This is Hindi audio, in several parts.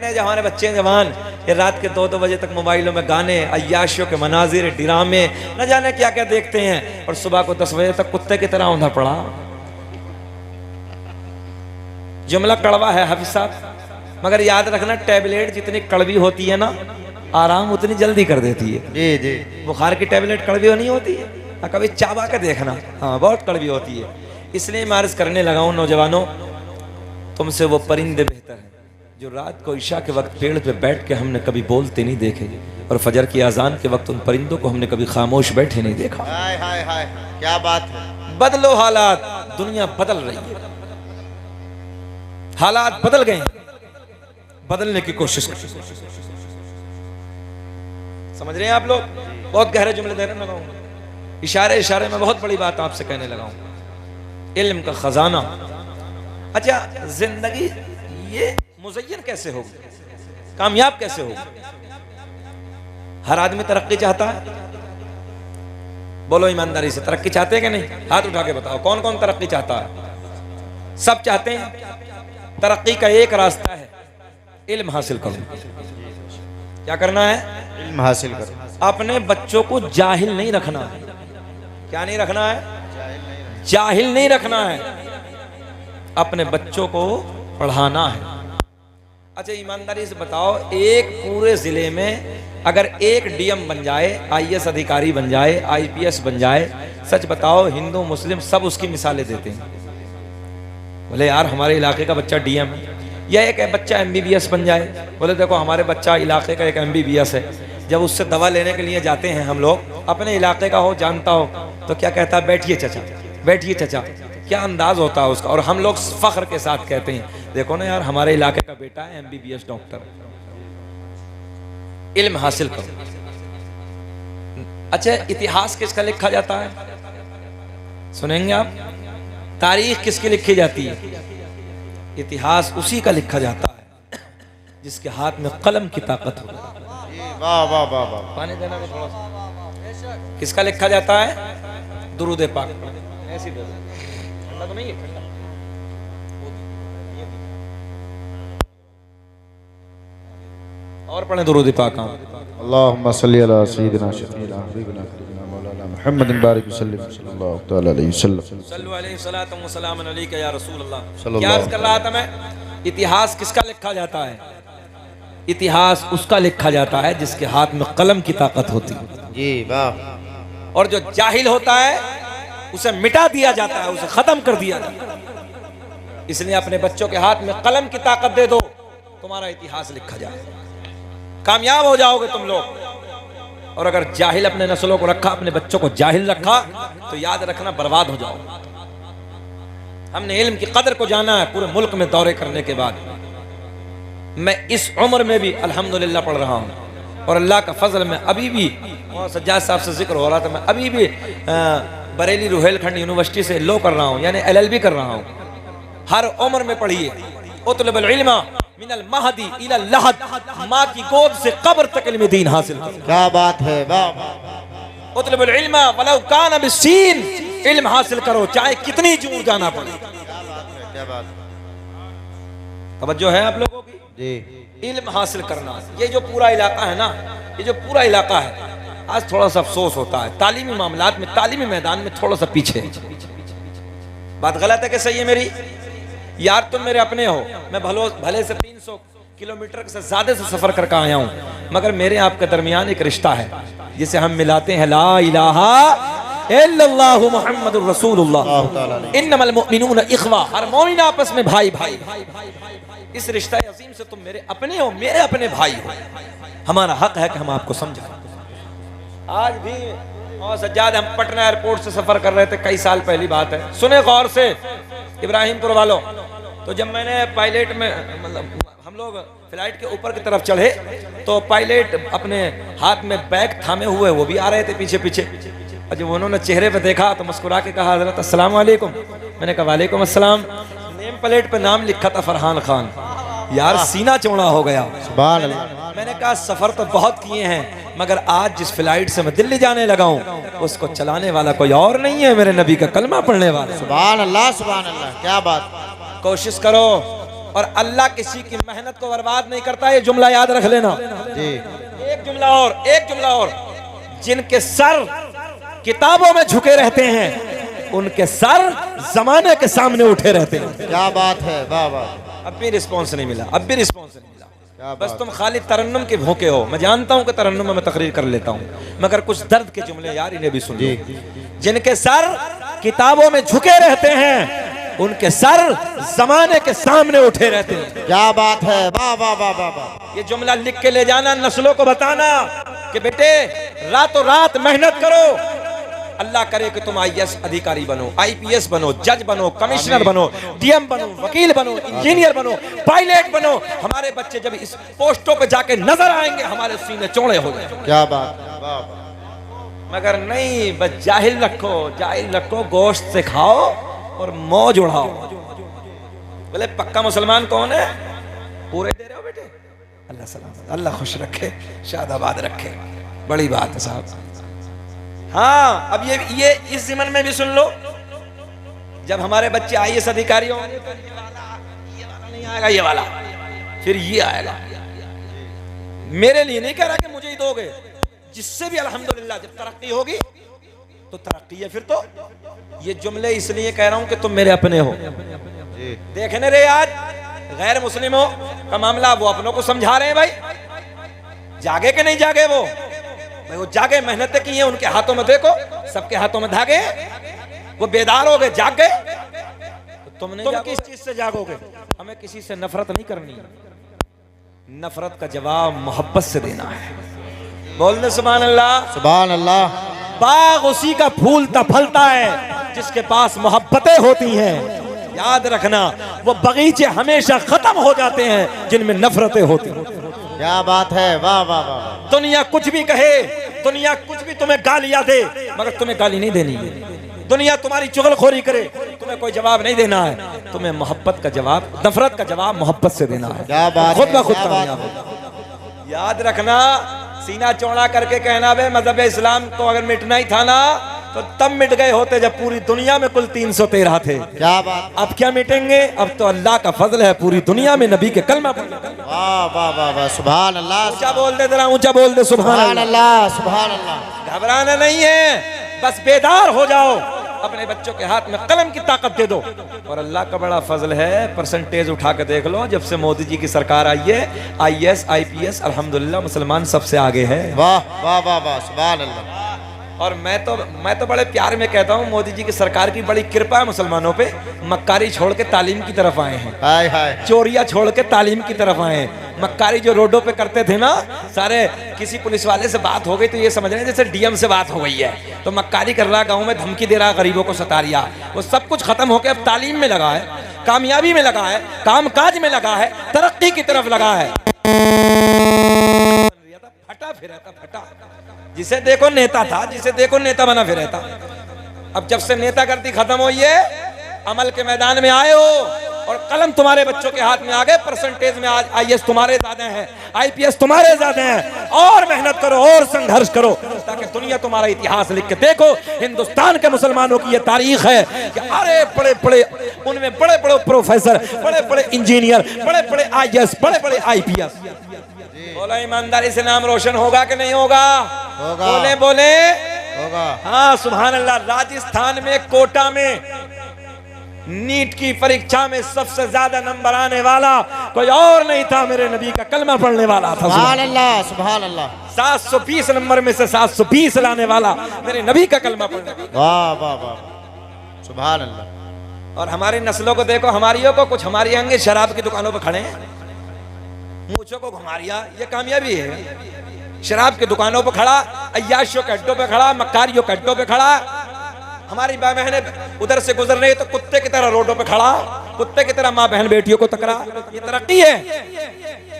नए जवान बच्चे जवान ये रात के 2-2 बजे तक मोबाइलों में गाने, अय्याशियों के मनाजिर, ड्रामे, न जाने क्या क्या देखते हैं, और सुबह को 10 बजे तक कुत्ते की तरह औंधा पड़ा। जुमला कड़वा है हाफिज साहब, मगर याद रखना टैबलेट जितनी कड़वी होती है ना, आराम उतनी जल्दी कर देती है। जी जी, बुखार की टैबलेट कड़वी नहीं होती है, कभी चाबा के देखना, हाँ बहुत कड़वी होती है। इसलिए मैं अर्ज करने लगा हूं नौजवानों, तुमसे वो परिंदे बेहतर हैं जो रात को इशा के वक्त पेड़ पे बैठ के हमने कभी बोलते नहीं देखे, और फजर की अजान के वक्त उन परिंदों को हमने कभी खामोश बैठे नहीं देखा। हाय हाय हाय, क्या बात है। बदलो हालात, दुनिया बदल रही है, हालात बदल गए, बदलने की कोशिश कर। समझ रहे हैं आप लोग? बहुत गहरे जुमले दे रहे हैं, इशारे इशारे में बहुत बड़ी बात आपसे कहने लगा हूं। इल्म का खजाना। अच्छा, जिंदगी ये मुज़य्यन कैसे होगी, कामयाब कैसे होगी? हर आदमी तरक्की चाहता है, बोलो ईमानदारी से, तरक्की चाहते हैं कि नहीं? हाथ उठा के बताओ कौन कौन तरक्की चाहता है? सब चाहते हैं। तरक्की का एक रास्ता है, इल्म हासिल करो। क्या करना है? इल्म हासिल करो। अपने बच्चों को जाहिल नहीं रखना है। क्या नहीं रखना है? जाहिल नहीं रखना है, अपने बच्चों को पढ़ाना है। अच्छा ईमानदारी से बताओ, एक पूरे जिले में अगर एक डीएम बन जाए, आईएएस अधिकारी बन जाए, आईपीएस बन जाए, सच बताओ हिंदू मुस्लिम सब उसकी मिसालें देते हैं। बोले यार हमारे इलाके का बच्चा डीएम है, या एक बच्चा एमबीबीएस बन जाए, बोले देखो हमारे बच्चा इलाके का एक एमबीबीएस है। जब उससे दवा लेने के लिए जाते हैं हम लोग, अपने इलाके का हो, जानता हो, तो क्या कहता है? बैठिए चचा, बैठिए चचा। क्या अंदाज होता है उसका, और हम लोग फख्र के साथ कहते हैं देखो ना यार हमारे इलाके का बेटा है एमबीबीएस डॉक्टर। इल्म हासिल करो। अच्छा, इतिहास किसका लिखा जाता है? सुनेंगे आप? तारीख किसकी लिखी जाती है? इतिहास उसी का लिखा जाता है जिसके हाथ में कलम की ताकत हो। वाह वाह वाह वाह। पानी देना भी थोड़ा सा। किसका लिखा जाता है? दुरूद पाक। ऐसी दे दो, ठंडा तो नहीं है? ठंडा और पढ़ें दुरूद पाक। अल्लाहुम्मा सल्ली अला सय्यिदिना शफीना हबीबिना करीमिना मौलाना मुहम्मदिन बारिक वसल्लम सल्लल्लाहु तआला अलैहि वसल्लम। सल्लु अलैहि सलातु व सलामुन अलैका या रसूल अल्लाह। क्या अर्ज कर रहा था मैं? इतिहास किसका लिखा जाता है? इतिहास उसका लिखा जाता है जिसके हाथ में कलम की ताकत होती है। जी वाह। और जो जाहिल होता है उसे मिटा दिया जाता है, उसे खत्म कर दिया जाता है। इसलिए अपने बच्चों के हाथ में कलम की ताकत दे दो, तुम्हारा इतिहास लिखा जाएगा, कामयाब हो जाओगे तुम लोग। और अगर जाहिल अपने नस्लों को रखा, अपने बच्चों को जाहिल रखा, तो याद रखना बर्बाद हो जाओ। हमने इल्म की कदर को जाना है। पूरे मुल्क में दौरे करने के बाद मैं इस उम्र में भी अल्हम्दुलिल्लाह पढ़ रहा हूँ, और अल्लाह का फजल में अभी भी, सज्जाद साहब से जिक्र हो रहा था, मैं अभी भी बरेली रुहेलखंड यूनिवर्सिटी से लो कर रहा हूँ, यानी LLB कर रहा हूँ। हर उम्र में पढ़िए। उतलबुल इल्मा मिनल महदी इलल लहद, माँ की गोद से कब्र तक इल्म दीन हासिल। क्या बात है, वाह। उतलबुल इल्मा वलौ कान बिस्सीन, इल्म हासिल करो चाहे कितनी दूर जाना पड़े। क्या बात। तवज्जो है आप लोगों की? जी। इल्म हासिल करना। ये जो पूरा इलाका है ना, ये जो पूरा इलाका है, आज थोड़ा सा अफसोस होता है तालीमी मामलात में, तालीमी मैदान में थोड़ा सा पीछे है। बात गलत है कि सही है मेरी? यार तुम मेरे अपने हो, मैं भले से 300 किलोमीटर से ज्यादा से सफर करके आया हूं, मगर मेरे आपके दरमियान एक रिश्ता है जिसे हम मिलाते हैं, ला इलाहा इल्लल्लाहु मुहम्मदुर रसूलुल्लाह इन्नमल मुमिनून इख्वा। हर मोमिन आपस में भाई भाई। इस रिश्ता अजीम से तुम मेरे अपने हो, मेरे अपने भाई हो। हमारा हक है कि हम आपको समझाएं। आज भी और सज्जाद, हम पटना एयरपोर्ट से सफर कर रहे थे, कई साल पहली बात है, सुने गौर से इब्राहिमपुर वालों। तो जब मैंने पायलट में, मतलब हम लोग फ्लाइट के ऊपर की तरफ चढ़े, तो पायलट अपने हाथ में बैग थामे हुए, वो भी आ रहे थे पीछे पीछे। और जब उन्होंने चेहरे पे देखा तो मुस्कुरा के कहा, हज़रत अस्सलाम वालेकुम। मैंने कहा वालेकुम अस्सलाम। नेम प्लेट पे नाम लिखा था फरहान खान। यार सीना चौड़ा हो गया। सुभान अल्लाह। मैंने कहा सफर तो बहुत किए हैं, मगर आज जिस फ्लाइट से मैं दिल्ली जाने लगा हूँ, उसको चलाने वाला कोई और नहीं है, मेरे नबी का कलमा पढ़ने वाला। सुभान अल्लाह, सुभान अल्लाह। क्या बात। कोशिश करो और अल्लाह किसी की मेहनत को बर्बाद नहीं करता, ये जुमला याद रख लेना जी। एक जुमला और जिनके सर किताबों में झुके रहते हैं उनके सर जमाने के सामने उठे रहते हैं। क्या बात है, वाह वाह। अब भी रिस्पॉन्स नहीं मिला, क्या बस बात। तुम खाली तरन्नुम के भूखे हो। मैं जानता हूं कि तरन्नुम में मैं तकरीर कर लेता हूं, मगर कुछ दर्द के जुमले यार इन्हें भी सुन लो। जिनके सर किताबों में झुके रहते हैं उनके सर जमाने के सामने उठे रहते हैं। क्या बात है, वाह वाह वाह वाह वाह। ये जुमला लिख के ले जाना, नस्लों को बताना कि बेटे रातों रात मेहनत करो, अल्लाह करे कि तुम IAS अधिकारी बनो, IPS बनो, जज बनो, कमिश्नर बनो, DM बनो, वकील बनो, इंजीनियर बनो, पायलट बनो। हमारे बच्चे जब इस पोस्टों पे जाके नजर आएंगे हमारे सीने चौड़े हो जाएंगे। क्या बात है, वाह वाह। मगर नहीं, बस जाहिल रखो, गोश्त से खाओ और मौज उड़ाओ। बोले पक्का मुसलमान कौन है? पूरे दे रहे हो बेटे, अल्लाह सलामत, अल्लाह खुश रखे, शादाबाद रखे, बड़ी बात है साहब। हाँ, अब ये इस ज़िमन में भी सुन लो, जब हमारे बच्चे IAS अधिकारी होंगे तो ये वाला नहीं आएगा, ये वाला फिर ये आएगा। मेरे लिए नहीं कह रहा कि मुझे ही दोगे, जिससे भी अल्हम्दुलिल्लाह जब तरक्की होगी तो तरक्की है। फिर तो ये जुमले इसलिए कह रहा हूं कि तुम मेरे अपने हो। देखने रे आज गैर मुस्लिमों का मामला, वो अपनों को समझा रहे हैं भाई, जागे के नहीं जागे वो भाई, वो जागे, मेहनत की है, उनके हाथों में देखो, सबके हाथों में धागे, वो बेदार हो गए, जाग गए। तो तुम किस चीज से जागोगे? हमें किसी से नफरत नहीं करनी, नफरत का जवाब मोहब्बत से देना है। बोल दे सुभान अल्लाह, सुभान अल्लाह। बाग उसी का फूलता फलता है जिसके पास मोहब्बतें होती हैं। याद रखना, वो बगीचे हमेशा खत्म हो जाते हैं जिनमें नफरतें होती हैं। क्या बात है, वाह वाह वाह। दुनिया कुछ भी कहे, दुनिया कुछ भी तुम्हें गालियां दे, मगर तुम्हें गाली नहीं देनी है। दुनिया तुम्हारी चुगलखोरी करे, तुम्हें कोई जवाब नहीं देना है। तुम्हें मोहब्बत का जवाब, नफरत का जवाब मोहब्बत से देना है। क्या बात खुद है, ब खुद क्या कामयाब हो। याद रखना, सीना चौड़ा करके कहना बे मजहब इस्लाम को अगर मिटना ही था ना तो तब मिट गए होते जब पूरी दुनिया में कुल 313 थे। क्या बात। अब क्या मिटेंगे? अब तो अल्लाह का फजल है, पूरी दुनिया में नबी के कलमा पढ़ने। वाह वाह वाह वाह, सुभान अल्लाह। ऊंचा बोल दे जरा, ऊंचा बोल दे सुभान अल्लाह, सुभान अल्लाह। घबराना नहीं है, बस बेदार हो जाओ, अपने बच्चों के हाथ में कलम की ताकत दे दो। और अल्लाह का बड़ा फजल है, परसेंटेज उठा के देख लो, जब से मोदी जी की सरकार आई है, IAS IPS अल्हम्दुलिल्लाह मुसलमान सबसे आगे है। वाह वाह वाह वाह, सुभान अल्लाह। और मैं तो बड़े प्यार में कहता हूँ, मोदी जी की सरकार की बड़ी कृपा है मुसलमानों पे। मक्कारी छोड़ के तालीम की तरफ आए हैं, हाय हाय। चोरिया छोड़ के तालीम की तरफ आए हैं। मक्कारी जो रोडों पे करते थे ना सारे, किसी पुलिस वाले से बात हो गई तो ये समझ रहे हैं जैसे DM से बात हो गई है, तो मक्कारी कर रहा, गाँव में धमकी दे रहा, गरीबों को सता रहा, वो सब कुछ खत्म होकर अब तालीम में लगा है, कामयाबी में लगा है, काम काज में लगा है, तरक्की की तरफ लगा है। फटा फिर फटा, जिसे देखो नेता था, जिसे देखो नेता बना फिर रहता। अब जब से नेता करती खत्म हुई है, अमल के मैदान में आए हो और कलम तुम्हारे बच्चों के हाथ में आ गए, परसेंटेज में आज IAS तुम्हारे ज्यादा हैं, IPS तुम्हारे ज्यादा हैं। और मेहनत करो और संघर्ष करो ताकि दुनिया तुम्हारा इतिहास लिख के देखो। हिंदुस्तान के मुसलमानों की ये तारीख है कि अरे बड़े बड़े, उनमें बड़े बड़े प्रोफेसर, बड़े बड़े इंजीनियर, बड़े बड़े IAS, बड़े बड़े IPS। बोला ईमानदारी से नाम रोशन होगा कि नहीं होगा? होगा। बोले बोले होगा। हाँ सुभान अल्लाह। राजस्थान में कोटा में नीट की परीक्षा में सबसे ज्यादा नंबर आने वाला कोई और नहीं था, मेरे नबी का कलमा पढ़ने वाला था। सुभान अल्लाह, सुभान अल्लाह। 720 नंबर में से 720 लाने वाला मेरे नबी का कलमा पढ़ने वाला। वाह वाह वाह, सुभान अल्लाह। और हमारी नस्लों को देखो, हमारियों को, कुछ हमारी होंगे शराब की दुकानों पर खड़े हैं, मूंछों को घुमा रिया, ये कामयाबी है। शराब की दुकानों पर खड़ा, अय्याशियों के अड्डों पे खड़ा, मक्कारियों के अड्डों पे खड़ा। हमारी माँ बहनें उधर से गुजर रही तो कुत्ते की तरह रोडों पे खड़ा, कुत्ते की तरह माँ बहन बेटियों को टकरा। ये तरक्की है।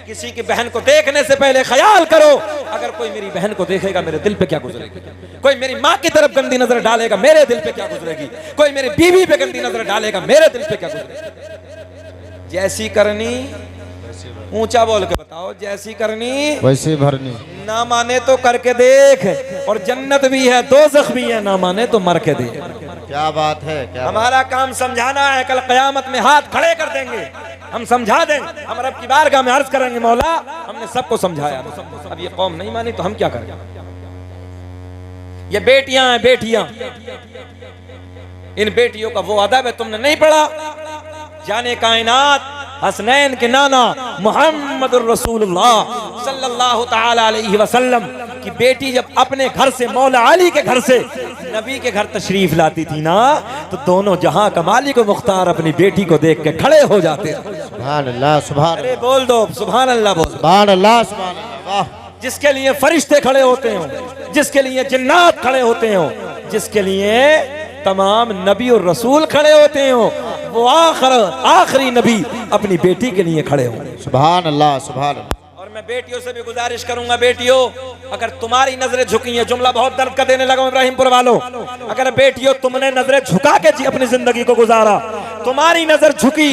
किसी की बहन को देखने से पहले ख्याल करो, अगर कोई मेरी बहन को देखेगा मेरे दिल पे क्या गुजरेगी? कोई मेरी माँ की तरफ गंदी नजर डालेगा मेरे दिल पे क्या गुजरेगी? कोई मेरी बीवी पे गंदी नजर डालेगा मेरे दिल पे क्या गुजरेगी? जैसी करनी, ऊंचा बोल के बताओ, जैसी करनी वैसी भरनी। ना माने तो करके देख, और जन्नत भी है दोज़ख भी है, ना माने तो मर के देख। क्या बात है, क्या हमारा काम समझाना है। कल क़यामत में हाथ खड़े कर देंगे, हम समझा देंगे। हम रब की बारगाह में अर्ज करेंगे, मौला हमने सबको समझाया, अब ये कौम नहीं मानी तो हम क्या करें। ये बेटियां हैं, बेटियां, इन बेटियों का वो अदब है तुमने नहीं पढ़ा। जाने कायनात हसनैन के नाना मुहम्मदुर रसूलुल्लाह सल्लल्लाहु ताला अलैहि वसल्लम की बेटी जब अपने घर से, मौला अली के घर से नबी के घर तशरीफ लाती थी ना, तो दोनों जहां का मालिक व मुख्तार अपनी बेटी को देख के खड़े हो जाते। सुभान अल्लाह, सुभान अरे बोल दो सुभान अल्लाह, बोल सुभान अल्लाह, सुभान अल्लाह। जिसके लिए फरिश्ते खड़े होते हो, जिसके लिए जिन्नात खड़े होते हो, जिसके लिए तमाम नबी और रसूल खड़े होते हो, वो आखिरी नबी अपनी बेटी के लिए खड़े हो। सुभान अल्लाह, सुभान अल्लाह। और मैं बेटियों से भी गुजारिश करूंगा, बेटियों अगर तुम्हारी नजरें झुकी हैं, जुमला बहुत दर्द का देने लगा इब्राहिमपुर वालों, अगर बेटियों तुमने नजरें झुका के अपनी जिंदगी को गुजारा, तुम्हारी नजर झुकी,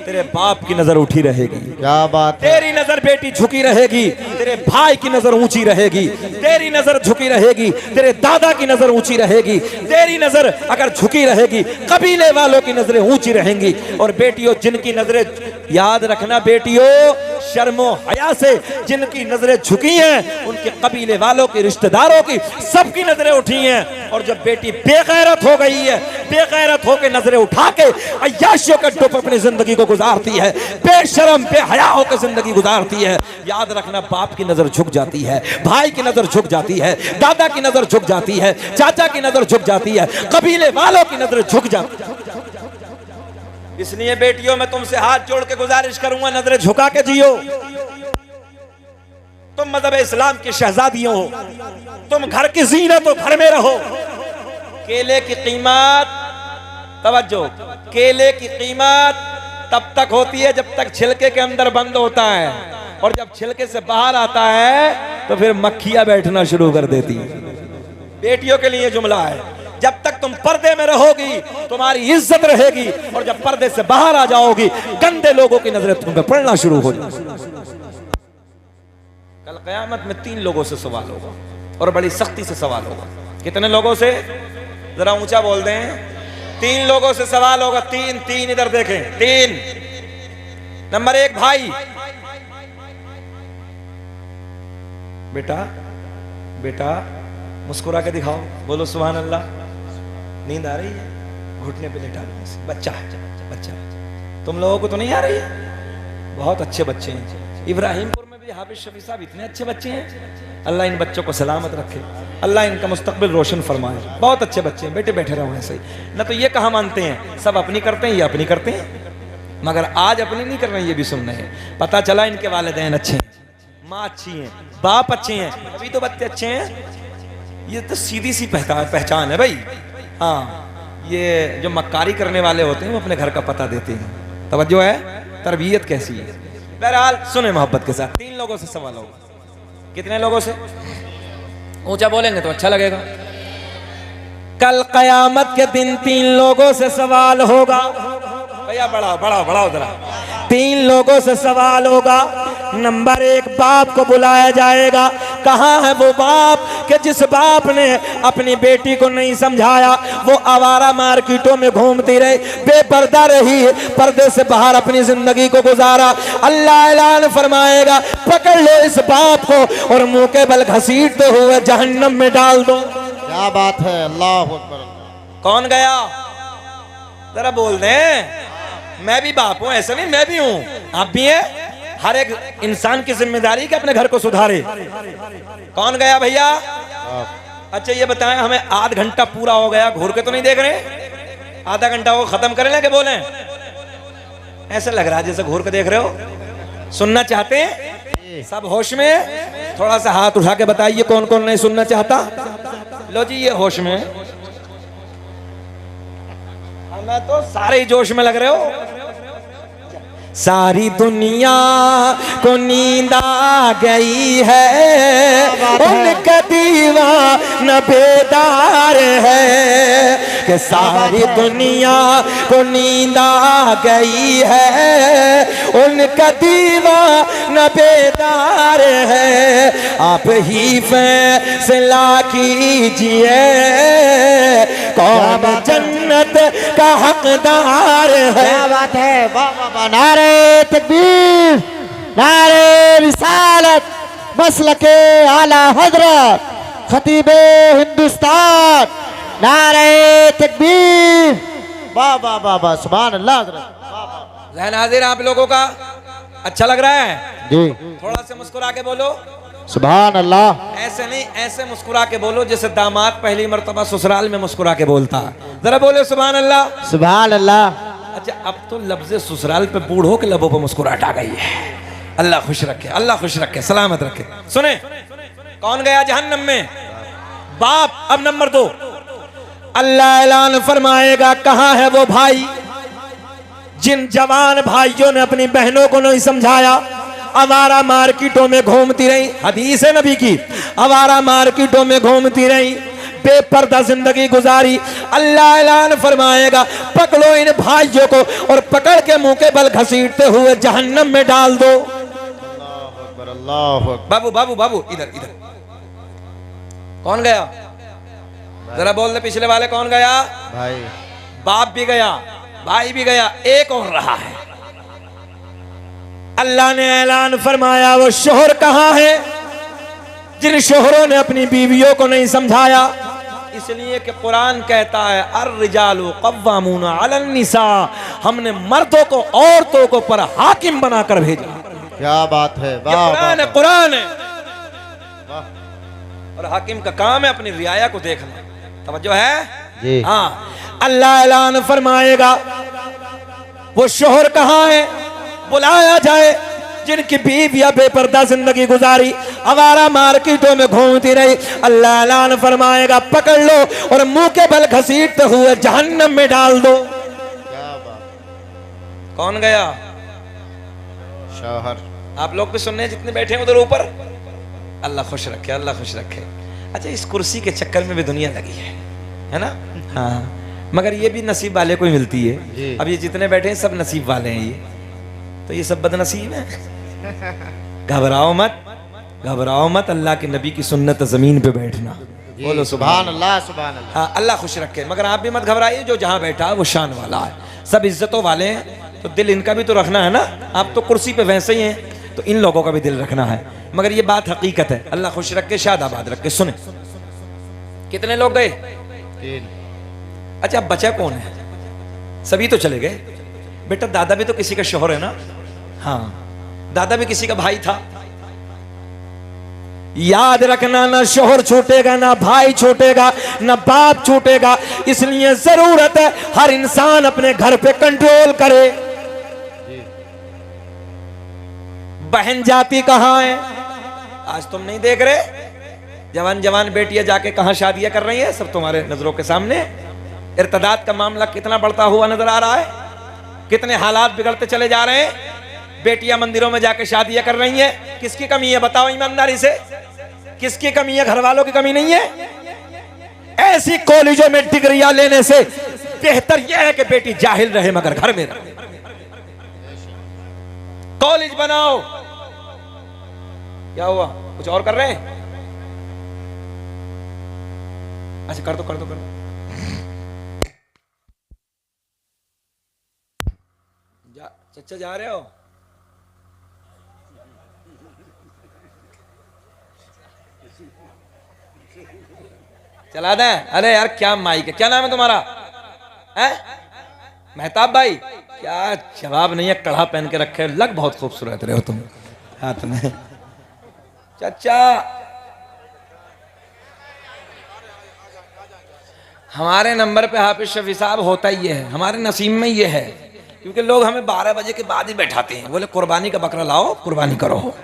तेरे बाप की नजर उठी रहेगी। क्या बात है। तेरी नजर बेटी झुकी रहेगी, तेरे भाई की नजर ऊंची रहेगी, तेरी नजर झुकी रहेगी, तेरे दादा की नजर ऊंची रहेगी, तेरी नजर अगर झुकी रहेगी, कबीले वालों की नजरें ऊंची रहेंगी। और बेटियों जिनकी नजरें, याद रखना बेटियों, शर्मो हया से जिनकी नजरें झुकी हैं, उनके कबीले वालों की, रिश्तेदारों की, सबकी नजरें उठी हैं। और जब बेटी बेगैरत हो गई है, बेगैरत होकर नजरें उठा के अय्याशियों के टुप अपनी जिंदगी को गुजारती है, बेशरम बेहया होकर जिंदगी गुजारती है, याद रखना बाप की नजर झुक जाती है, भाई की नजर झुक जाती है, दादा की नजर झुक जाती है, चाचा की नजर झुक जाती है, कबीले वालों की नजर झुक जाती है। इसलिए बेटियों मैं तुमसे हाथ जोड़ के गुजारिश करूंगा, नजरें झुका के जियो। तुम मज़हब इस्लाम की शहजादियों हो, तुम घर की ज़ीनत हो, घर में रहो। केले की कीमत, तवज्जो, केले की कीमत तब तक होती है जब तक छिलके के अंदर बंद होता है, और जब छिलके से बाहर आता है तो फिर मक्खियां बैठना शुरू कर देती है। बेटियों के लिए जुमला है, जब तक तुम पर्दे में रहोगी तुम्हारी इज्जत रहेगी, और जब पर्दे से बाहर आ जाओगी गंदे लोगों की नजरें तुम पे पड़ना शुरू हो जाएगी। कल क़यामत में 3 लोगों से सवाल होगा, और बड़ी सख्ती से सवाल होगा। कितने लोगों से? जरा ऊंचा बोल दें। 3 लोगों से सवाल होगा। 3 इधर देखें। 3 नंबर 1 भाई। बेटा बेटा मुस्कुरा के दिखाओ, बोलो सुभान अल्लाह। नींद आ रही है? घुटने पे लेटा लो। बच्चा है, बच्चा। तुम लोगों को तो नहीं आ रही है? बहुत अच्छे बच्चे हैं। इब्राहिमपुर में भी हाफिज शफी साहब इतने अच्छे बच्चे हैं। अल्लाह इन बच्चों को सलामत रखे, अल्लाह इनका मुस्तकबिल रोशन फरमाए। बहुत अच्छे बच्चे हैं, बेटे बैठे रहो ऐसे ही। न तो ये कहा मानते हैं, सब अपनी करते हैं, ये अपनी करते हैं, मगर आज अपनी नहीं कर रहे हैं, ये भी सुन रहे हैं। पता चला इनके वालिदैन अच्छे हैं, माँ अच्छी है, बाप अच्छे हैं, अभी तो बच्चे अच्छे हैं। ये तो सीधी सी पहचान है भाई। हाँ, ये जो मक्कारी करने वाले होते हैं वो अपने घर का पता देते हैं। तवज्जो है, तरबियत कैसी है। बहरहाल सुने मोहब्बत के साथ। 3 लोगों से सवाल होगा। कितने लोगों से? ऊंचा बोलेंगे तो अच्छा लगेगा। कल कयामत के दिन 3 लोगों से सवाल होगा। भैया बढ़ाओ बढ़ाओ बढ़ाओ जरा। 3 लोगों से सवाल होगा। नंबर 1, बाप को बुलाया जाएगा। कहाँ है वो बाप कि जिस बाप ने अपनी बेटी को नहीं समझाया, वो आवारा मार्केटों में घूमती रही, बेपर्दा रही, पर्दे से बाहर अपनी जिंदगी को गुजारा। अल्लाह ऐलान फरमाएगा, पकड़ लो इस बाप को और मुंह के बल घसीटते हुए जहन्नम में डाल दो। क्या बात है, अल्लाह अकबर। कौन गया? जरा बोल दे। मैं भी बाप हूं, ऐसा नहीं, मैं भी हूं, आप भी हैं। हर एक इंसान की जिम्मेदारी कि अपने घर को सुधारे। कौन गया भैया? अच्छा ये बताएं, हमें आध घंटा पूरा हो गया, घूर के तो नहीं देख रहे? आधा घंटा वो खत्म करें लेके बोले? ऐसा लग रहा है जैसे घूर के देख रहे हो। सुनना चाहते हैं? सब होश में? थोड़ा सा हाथ उठा के बताइए कौन कौन नहीं सुनना चाहता। लो जी, ये होश में। मैं तो सारे ही जोश में लग रहे हो। सारी दुनिया को नींद आ गई है, उनका दीवाना बेदार है। कि सारी दुनिया को नींद आ गई है, उनका दीवाना बेदार है। आप ही फैसला कीजिए कौन जन्नत का हकदार है। क्या बात है, वाह वाह वाह, नारे तकबीर, नारे रिसालत, मसलके आला हजरत खतीबे हिंदुस्तान, नारे तकबीर, वाह वाह वाह वाह, सुभान अल्लाह हजरत। ज़हन हाजिर आप लोगों का अच्छा लग रहा है? जी थोड़ा से मुस्कुरा के बोलो। सुभान अल्लाह। ऐसे नहीं, ऐसे मुस्कुरा के बोलो जैसे दामाद पहली मर्तबा ससुराल में मुस्कुरा के बोलता है। जरा बोले सुभान अल्लाह। सुभान अल्लाह। अच्छा, अब तो लफ्ज़ ससुराल पे बूढ़ों के लबों पर मुस्कुराहट आ गई है। अल्लाह खुश रखे, अल्लाह खुश रखे, सलामत रखे। सुने, कौन गया जहन्नम में? बाप। अब नंबर 2, अल्लाह ऐलान फरमाएगा कहां है वो भाई जिन जवान भाइयों ने अपनी बहनों को नहीं समझाया, आवारा मार्केटों में घूमती रही। हदीस है नबी की, आवारा मार्केटों में घूमती रही, बेपर्दा जिंदगी गुजारी। अल्लाह ऐलान फरमाएगा पकड़ो इन भाइयों को और पकड़ के मुंह के बल घसीटते हुए जहन्नम में डाल दो। बाबू बाबू बाबू, इधर इधर। कौन गया? जरा बोल दे पिछले वाले, कौन गया? भाई। बाप भी गया, भाई भी गया, एक और रहा है। अल्लाह ने ऐलान फरमाया वो शोहर कहां है जिन शोहरों ने अपनी बीवियों को नहीं समझाया। इसलिए कि कुरान कहता है अर्रिजालु कव्वामूना अलन निसा, हमने मर्दों को औरतों को पर हाकिम बनाकर भेजा। क्या बात है, ये वाह कुरान है, वाह, कुरान है। और हाकिम का काम है अपनी रियाया को देखना। तवज्जो है जी। हाँ, अल्लाह ऐलान फरमाएगा वो शोहर कहां है, बुलाया जाए जिनकी बीवियां बेपर्दा जिंदगी गुजारी, आवारा मार्केटों में घूमती रही। अल्लाह ऐलान फरमाएगा पकड़ लो और मुंह के बल घसीटते हुए जहन्नम में डाल दो। क्या बात। कौन गया? शौहर। आप लोग भी सुनने जितने बैठे हैं उधर ऊपर, अल्लाह खुश रखे, अल्लाह खुश रखे। अच्छा, इस कुर्सी के चक्कर में भी दुनिया लगी है ना? हाँ, मगर ये भी नसीब वाले को ही मिलती जी। है। अब ये जितने बैठे हैं सब नसीब वाले हैं, ये तो ये सब बदनसीब है। घबराओ मत, घबराओ मत, अल्लाह के नबी की सुन्नत जमीन पे बैठना। बोलो सुभान अल्लाह, सुभान अल्लाह। हाँ, अल्लाह खुश रखे। मगर आप भी मत घबराइए, जो जहां बैठा है वो शान वाला है, सब इज्जतों वाले हैं, तो दिल इनका भी तो रखना है ना। आप तो कुर्सी पे वैसे ही हैं, तो इन लोगों का भी दिल रखना है। मगर ये बात हकीकत है, अल्लाह खुश रखे, शादाबाद रखे। सुने, कितने लोग गए? 3। अच्छा, अब बचा कौन है? सभी तो चले गए। बेटा, दादा भी तो किसी का शोहर है ना? हाँ, दादा भी किसी का भाई था। याद रखना, ना शोहर छूटेगा, ना भाई छूटेगा, ना बाप छूटेगा। इसलिए जरूरत है हर इंसान अपने घर पे कंट्रोल करे। बहन जाती कहां है? आज तुम नहीं देख रहे? जवान जवान बेटियां जाके कहां शादियां कर रही हैं, सब तुम्हारे नजरों के सामने। इर्तदाद का मामला कितना बढ़ता हुआ नजर आ रहा है, कितने हालात बिगड़ते चले जा रहे हैं। बेटियां मंदिरों में जाके शादियां कर रही हैं, किसकी कमी है बताओ ईमानदारी से? किसकी कमी है? घर वालों की कमी नहीं है। ऐसी कॉलेजों में डिग्रियां लेने से बेहतर यह है कि बेटी जाहिल रहे मगर घर में रहे। कॉलेज बनाओ। क्या हुआ, कुछ और कर रहे हैं? अच्छा, कर दो कर दो कर दो। चचा जा रहे हो? चला दें? अरे यार क्या माइक है, क्या नाम है तुम्हारा? है मेहताब भाई? क्या जवाब नहीं है, कड़ा पहन के रखे, लग बहुत खूबसूरत रहे हो तुम हाथ में। चचा, हमारे नंबर पे हाफिज शफी साहब होता ही है, हमारे नसीब में ये है, क्योंकि लोग हमें 12 बजे के बाद ही बैठाते हैं। बोले कुर्बानी का बकरा लाओ, कुर्बानी करो।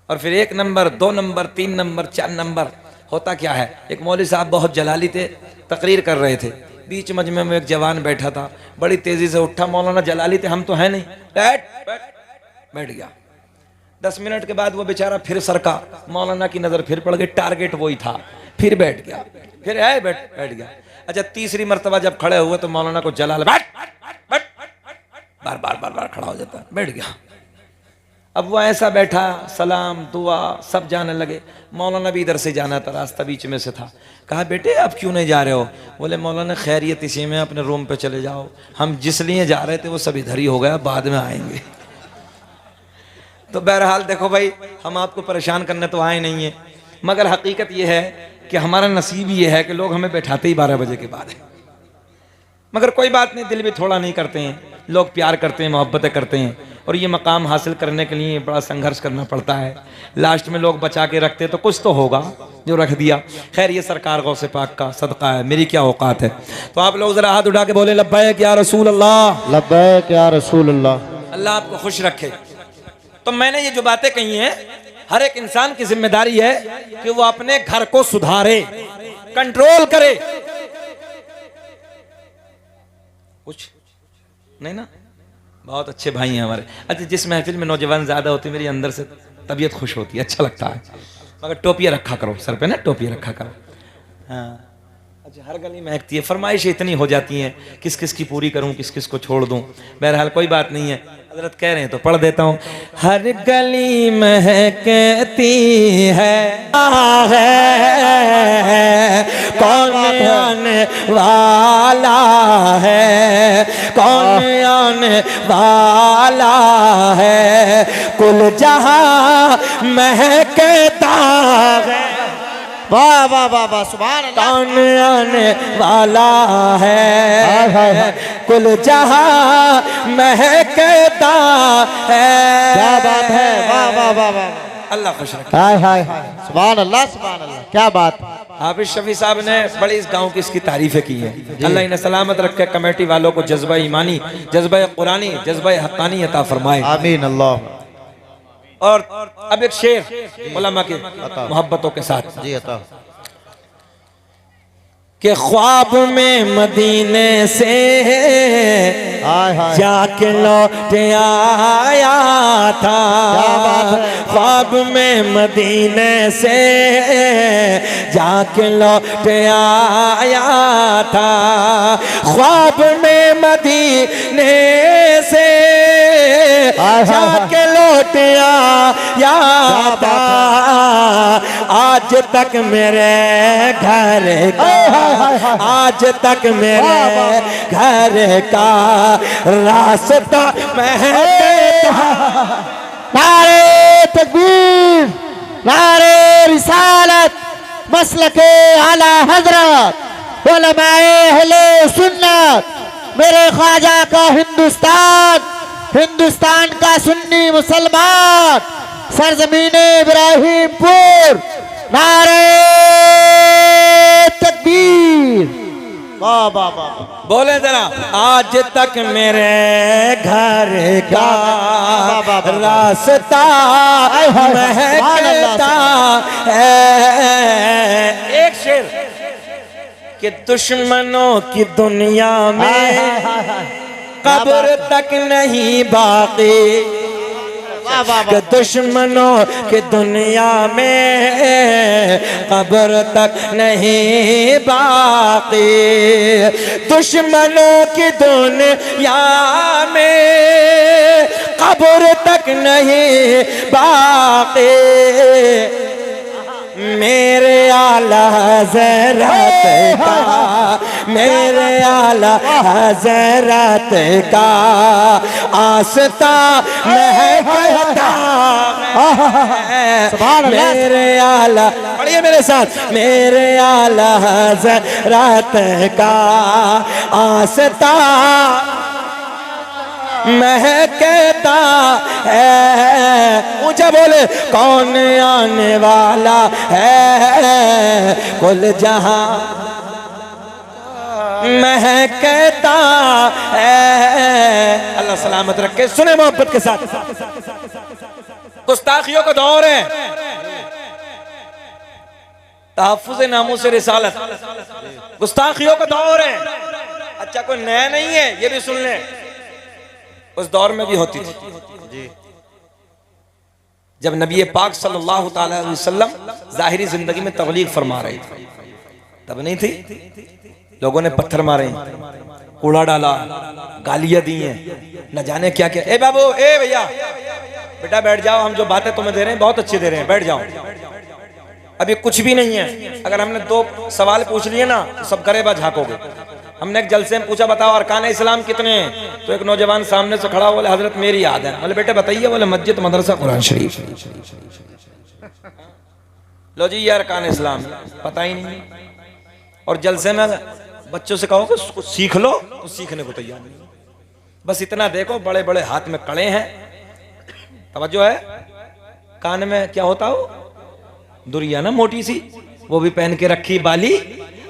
और फिर 1 नंबर, 2 नंबर, 3 नंबर, 4 नंबर। होता क्या है, एक मौलवी साहब बहुत जलाली थे, तकरीर कर रहे थे, बीच मजमे में एक जवान बैठा था, बड़ी तेजी से उठा, मौलाना जलाली थे, हम तो है नहीं, बैठ गया। 10 मिनट के बाद वो बेचारा फिर सरका, मौलाना की नजर फिर पड़ गई, टारगेट वही था, फिर बैठ गया, फिर है बैठ गया। अच्छा, तीसरी मर्तबा जब खड़े हुए तो मौलाना को जलाल बैठ, बार बार खड़ा हो जाता, बैठ गया। अब वो ऐसा बैठा, सलाम दुआ सब जाने लगे। मौलाना भी इधर से जाना था, रास्ता बीच में से था। कहा बेटे आप क्यों नहीं जा रहे हो? बोले मौलाना खैरियत इसी में, अपने रूम पे चले जाओ। हम जिस लिए जा रहे थे वो सब इधर ही हो गया, बाद में आएंगे। तो बहरहाल देखो भाई, हम आपको परेशान करने तो आए नहीं हैं, मगर हकीकत ये है कि हमारा नसीब ये है कि लोग हमें बैठाते ही 12 बजे के बाद है। मगर कोई बात नहीं, दिल भी थोड़ा नहीं करते हैं, लोग प्यार करते हैं, मोहब्बतें करते हैं, और ये मकाम हासिल करने के लिए बड़ा संघर्ष करना पड़ता है। लास्ट में लोग बचा के रखते तो कुछ तो होगा जो रख दिया। खैर ये सरकार गौसे पाक का सदका है, मेरी क्या औकात है। तो आप लोग जरा हाथ उठा के बोले लब्बैक या रसूल अल्लाह, लब्बैक या रसूल अल्लाह। अल्लाह आपको खुश रखे। तो मैंने ये जो बातें कही हैं, हर एक इंसान की जिम्मेदारी है कि वो अपने घर को सुधारे, कंट्रोल करे। कुछ नहीं ना, बहुत अच्छे भाई हैं हमारे। अच्छा, जिस महफिल में नौजवान ज्यादा होते मेरी अंदर से तबीयत खुश होती है, अच्छा लगता है। मगर टोपियाँ रखा करो सर पे ना, टोपियाँ रखा करो। हाँ अच्छा, हर गली महकती है, फरमाइशें इतनी हो जाती हैं, किस किस की पूरी करूं, किस किस को छोड़ दूं। बहरहाल कोई बात नहीं है, हजरत कह रहे हैं तो पढ़ देता हूं। हर गली महकती है कौन आने वाला है, कौन आने वाला है, कुल जहां महकता है। वाह वाह वाह वाह, सुभान अल्लाह। कौन आने वाला है, कुल जहां महकता है। क्या बात है, वाह वाह वाह वाह, अल्लाह खुश रखे। हाय हाय हाय, सुभान अल्लाह सुभान अल्लाह, क्या बात। हाफिज शफी साहब ने बड़ी इस गांव की इसकी तारीफें की है। अल्लाह इन्हें सलामत रखे, कमेटी वालों को जज्बा ईमानी, जज्बा कुरानी, जज्बा हक्कानी अता फरमाए, आमीन अल्लाह। और अब एक शेर उलमा के मोहब्बतों के साथ जी अता। कि ख्वाब में मदीने से हाय हाय, जाके लौट आया था। क्या बात है। ख्वाब में मदीने से जाके लौट आया था। ख्वाब में मदीने से जाके लौट आया था। आज तक मेरे घर का, आज तक मेरे घर का रास्ता महकता। नारे तकबीर, नारे रिसालत, मसलके आला हजरत, उलमाए अहले सुन्नत, मेरे ख्वाजा का हिंदुस्तान, हिंदुस्तान का सुन्नी मुसलमान, सरजमीने इब्राहिमपुर। नारे तकबीर, वाह वाह वाह, बोले जरा, आज तक मेरे घर का रास्ता महकता है। एक शेर कि दुश्मनों की दुनिया में कब्र तक नहीं बाकी, कि दुश्मनों की दुनिया में कब्र तक नहीं बाकी, दुश्मनों की दुनिया में कब्र तक नहीं बाकी। मेरे आला हज़रत का, मेरे आला हज़रत का आस्था महकता है। मेरे आला, पढ़िए मेरे साथ, मेरे आला हज़रत का आस्था महकता है। ऊंचा बोले, कौन आने वाला है, कुल जहां महकता है। अल्लाह सलामत रखे। सुने मोहब्बत के साथ, गुस्ताखियों का दौर है, तहफ्फुज़ नामूस रिसालत, गुस्ताखियों का दौर है। अच्छा कोई नया नहीं है, ये भी सुन ले, उस दौर में भी होती थी जब नबी पाक सल्लल्लाहु ताला अलैहि वसल्लम जाहिरी जिंदगी में तबलीग फरमा रहे थे। तब नहीं थी, लोगों ने पत्थर मारे, कूड़ा डाला, गालियां दी हैं, न जाने क्या क्या। ए बाबू, ए भैया, बेटा बैठ जाओ, हम जो बातें तुम्हें दे रहे हैं बहुत अच्छी दे रहे हैं, बैठ जाओ। अभी कुछ भी नहीं है। अगर हमने 2 सवाल पूछ लिए ना तो सब गरेबा झांकोगे। हमने एक जलसे में पूछा बताओ अरकान इस्लाम कितने हैं, तो एक नौजवान सामने से खड़ा बोले हजरत मेरी याद है। बोले बेटे बताइए, बोले मस्जिद, मदरसा, कुरान शरीफ। लो जी ये अरकान इस्लाम पता ही नहीं। और जलसे में बच्चों से कहो कि कुछ सीख लो तो सीखने को तैयार नहीं। बस इतना देखो, बड़े बड़े हाथ में कड़े हैं, तवज्जो है, कान में क्या होता हो दुरिया ना मोटी सी, वो भी पहन के रखी बाली।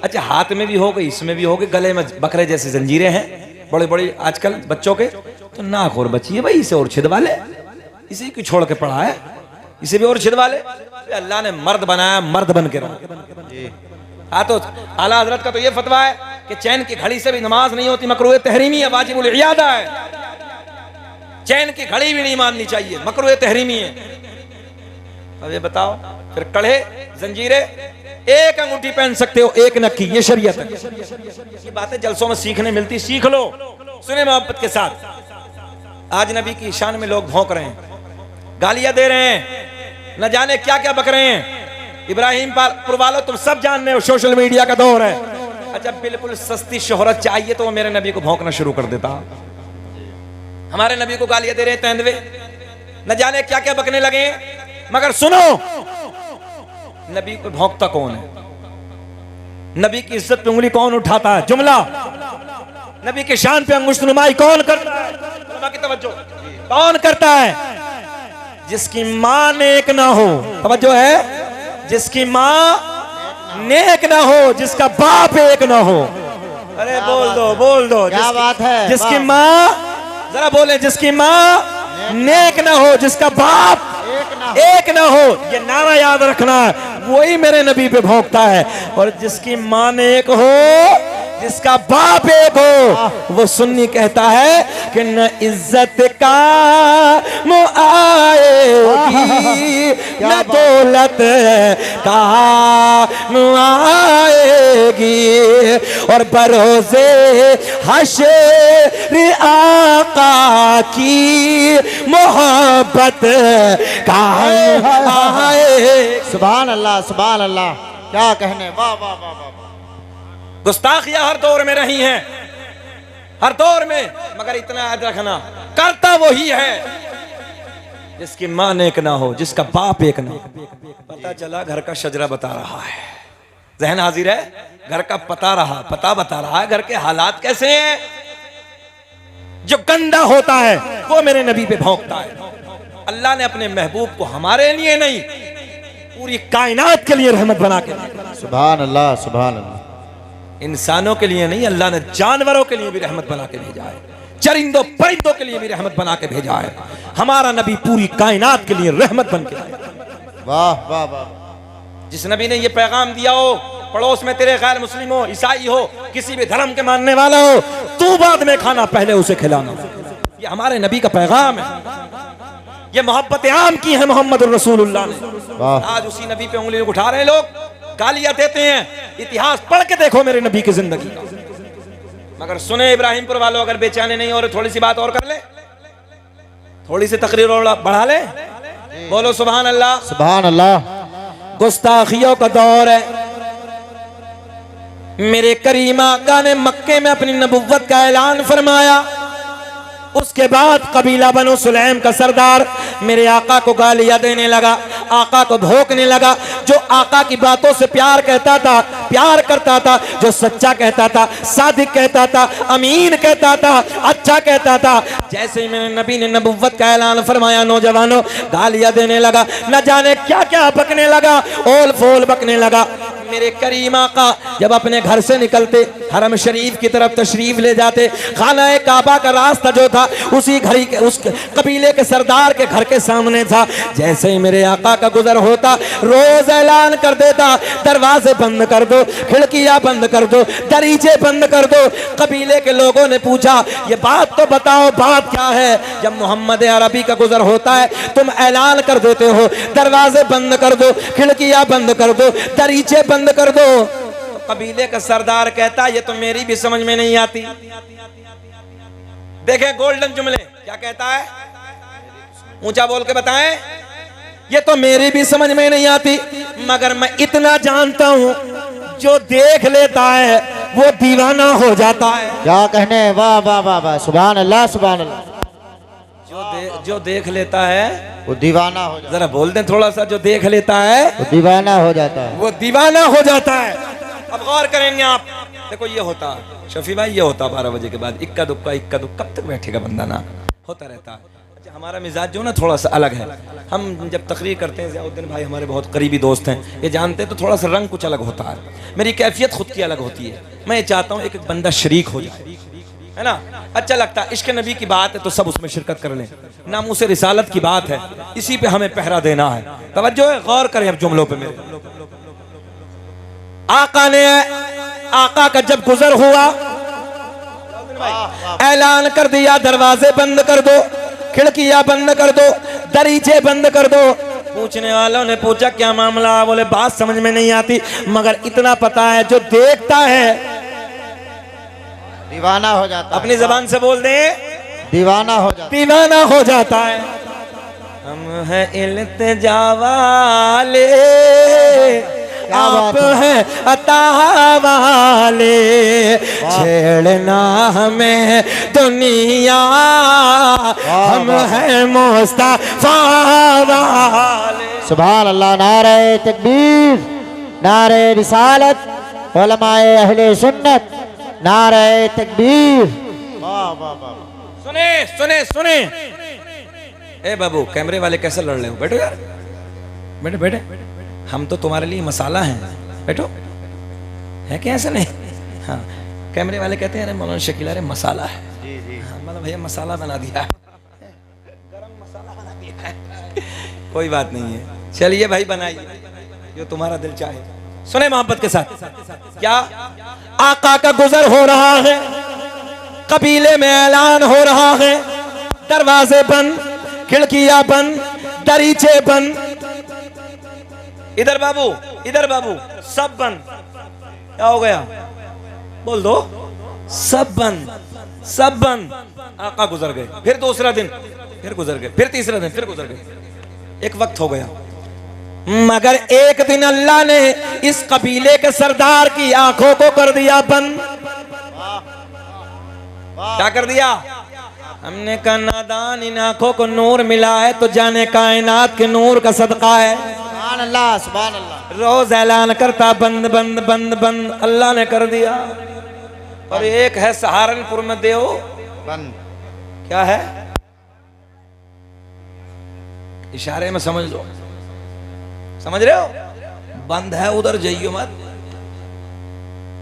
अच्छा हाथ में भी हो गई, इसमें भी हो गई, गले में बकरे जैसी जंजीरें हैं बड़े बड़ी आजकल बच्चों के। तो नाक और बची है भाई, इसे और छिदवा ले, इसी को छोड़ के पढ़ा है, इसे भी और छिदवा ले। अल्लाह ने मर्द बनाया, मर्द बन के रहा। हाँ तो आला हजरत का तो ये फतवा है कि चैन की घड़ी से भी नमाज नहीं होती, मकरूह तहरीमी है, वाजिबुल इयादा है। चैन की घड़ी भी नहीं माननी चाहिए, मकरूह तहरीमी है। अब ये बताओ फिर कड़े जंजीरें, एक अंगूठी पहन सकते हो, एक नक्की, ये शरीयत है। ये बातें जलसों में सीखने मिलती, सीख लो सुने मोहब्बत के साथ। आज नबी की शान में लोग भौंक रहे हैं, गालियां दे रहे हैं, न जाने क्या क्या बक रहे हैं। इब्राहिम पुर वालों तुम सब जान रहे हो, सोशल मीडिया का दौर है। अच्छा बिल्कुल सस्ती शोहरत चाहिए तो वो मेरे नबी को भौंकना शुरू कर देता। हमारे नबी को गालियां दे रहे हैं तेंदुए, न जाने क्या क्या बकने लगे। मगर सुनो, नबी को भौंकता कौन है? नबी की इज्जत पे उंगली कौन उठाता है? जुमला। नबी के शान पे अंगुष्ठ नुमाई कौन करता है? की तवज्जो कौन करता है? जिसकी मां नेक ना हो, तवज्जो है, जिसकी मां नेक ना हो, जिसका बाप एक ना हो। अरे बोल दो क्या बात है? जिसकी मां, जरा बोले, जिसकी मां नेक ना हो, जिसका बाप एक ना हो, ये नारा याद रखना, वही मेरे नबी पे भौंकता है। और जिसकी मां नेक हो, जिसका बाप एक हो, वो सुन्नी कहता है कि न इज्जत का आएगी, न दौलत का आएगी, और बरोज़े हश्र आका की मोहब्बत का आएगी। सुभान अल्लाह, सुभान अल्लाह, क्या कहने, वाह वाह वाह वाह। गुस्ताखियां हर दौर में रही हैं, हर दौर में, मगर इतना याद रखना, करता वही है जिसकी मां नेक ना हो, जिसका बाप एक ना हो। पता चला घर का शजरा बता रहा है, जहन हाजिर है, घर का पता बता रहा है, घर के हालात कैसे हैं। जो गंदा होता है वो मेरे नबी पे भौंकता है। अल्लाह ने अपने महबूब को हमारे लिए नहीं, पूरी कायनात के लिए रहमत बना के, सुभान अल्लाह, सुभान अल्लाह, इंसानों के लिए नहीं, अल्लाह ने जानवरों के लिए भी रहमत बना के भेजा है, चरिंदों परिंदों के लिए भी रहमत बना के भेजा है। हमारा नबी पूरी कायनात के लिए रहमत बन के आया। वाह वाह वाह। जिस नबी ने ये पैगाम दिया हो, पड़ोस में तेरे गैर मुस्लिम हो, ईसाई हो, किसी भी धर्म के मानने वाला हो, तू बाद में खाना पहले उसे खिलाना, ये हमारे नबी का पैगाम है। ये मोहब्बत आम की है मोहम्मद रसूलुल्लाह ने। आज उसी नबी पे उंगली उठा रहे लोग, गालियां देते हैं। इतिहास पढ़ के देखो मेरे नबी की जिंदगी। मगर सुने इब्राहिमपुर वालों, अगर बेचैने नहीं हो रहे, थोड़ी सी बात और कर ले, थोड़ी सी तकरीर और बढ़ा ले, बोलो सुभान अल्लाह, सुभान अल्लाह। गुस्ताखियों का दौर है। मेरे करीम आका ने मक्के में अपनी नबुव्वत का ऐलान फरमाया। उसके बाद कबीला बनो सुलैम का सरदार मेरे आका को गालियां देने लगा, आका को भोंकने लगा। जो आका की बातों से प्यार कहता था, प्यार करता था, जो सच्चा कहता था, सादिक कहता था, अमीन कहता था, अच्छा कहता था, जैसे ही मेरे नबी ने नबुव्वत का ऐलान फरमाया, नौजवानों गालियां देने लगा, न जाने क्या क्या बकने लगा, ओल फोल बकने लगा। मेरे करीम आका जब अपने घर से निकलते, हरम शरीफ की तरफ तशरीफ ले जाते, खाना काबा का रास्ता जो था उसी घड़ी के, उस कबीले के सरदार के घर के सामने था। जैसे ही मेरे आका का गुजर होता, रोज ऐलान कर देता, दरवाजे बंद कर दो, खिड़कियां बंद कर दो, दरीचे बंद कर दो। कबीले के लोगों ने पूछा, ये बात तो बताओ, बात क्या है? जब मोहम्मद अरबी का गुजर होता है तुम ऐलान कर देते हो, दरवाजे बंद कर दो, खिड़कियां बंद कर दो, दरीचे बंद कर दो। तो कबीले का सरदार कहता, ये तो मेरी भी समझ में नहीं आती। देखे गोल्डन जुमले क्या कहता है, ऊंचा बोल के बताएं। ये तो मेरी भी समझ में नहीं आती, मगर मैं इतना जानता हूं, जो देख लेता है वो दीवाना हो जाता है। क्या कहने, वाह वाह वाह वाह, सुभान अल्लाह सुभान अल्लाह। जो देख लेता है वो दीवाना हो जाता जरा बोल दें थोड़ा सा, जो देख लेता है है, वो दीवाना हो जाता है। वो दीवाना हो जाता है। अब गौर करेंगे आप, देखो ये होता है शफी भाई, ये होता 12 बजे के बाद इक्का दुक्का कब तक बैठेगा बंदा ना, होता रहता है। अच्छा, हमारा मिजाज जो ना थोड़ा सा अलग है। हम जब तकरीर करते हैं, ज़ियाउद्दीन भाई हमारे बहुत करीबी दोस्त हैं, ये जानते हैं, तो थोड़ा सा रंग कुछ अलग होता है। मेरी कैफियत खुद की अलग होती है। मैं ये चाहता हूँ एक एक बंदा शरीक हो जाए, है ना, अच्छा लगता है। इश्क नबी की बात है तो सब उसमें शिरकत कर लें। नामूस रिसालत की बात है, इसी पे हमें पहरा देना है। तवज्जो है, गौर करें अब जुमलों पे मेरे। आका ने, आका का जब गुजर हुआ, ऐलान कर दिया दरवाजे बंद कर दो, खिड़कियां बंद कर दो, दरीचे बंद कर दो। पूछने वालों ने पूछा क्या मामला, बोले बात समझ में नहीं आती, मगर इतना पता है जो देखता है दीवाना हो जाता है। अपनी जबान से बोल दे, दीवाना हो जाता दीवाना हो जाता है। हम हैं इल्तिजा वाले, आप हैं अता वाले, छेड़ना हमें दुनिया, हम हैं मुस्तफा वाले। है। सुभान अल्लाह, नारे तकबीर, नारे रिसालत, उलमाए अहले सुन्नत, नारे तकबीर। वाह वाह वाह। सुने सुने सुने, ए बाबू कैमरे वाले कैसे लड़ रहे हो, बैठो यार, बैठे बैठे, हम तो तुम्हारे लिए मसाला हैं, बैठो, है क्या ऐसा नहीं? हाँ, कैमरे वाले कहते हैं अरे मौलाना शकील अरे मसाला है। जी जी, हाँ, मतलब भैया मसाला बना दिया है, गरम मसाला बना दिया है। कोई बात नहीं है, चलिए भाई बनाइए जो तुम्हारा दिल चाहे। सुने मोहब्बत के साथ, क्या आका का गुजर हो रहा है, कबीले में ऐलान हो रहा है, दरवाजे बंद, खिड़कियां बंद, दरीचे बंद, इधर बाबू, इधर बाबू, सब बंद। क्या हो गया बोल दो, सब बंद, सब बंद। आका गुजर गए, फिर दूसरा दिन फिर गुजर गए, फिर तीसरा दिन फिर गुजर गए, एक वक्त हो गया। मगर एक दिन अल्लाह ने इस कबीले के सरदार की आंखों को कर दिया बंद। क्या कर दिया? हमने कहा नादान, इन आंखों को नूर मिला है तो जाने कायनात के नूर का सदका है। सुभान अल्लाह सुभान अल्लाह। रोज ऐलान करता बंद बंद बंद बंद, अल्लाह ने कर दिया। और एक है सहारनपुर में देव बंद, क्या है, इशारे में समझ लो, समझ रहे हो, बंद है, उधर जाइयो मत।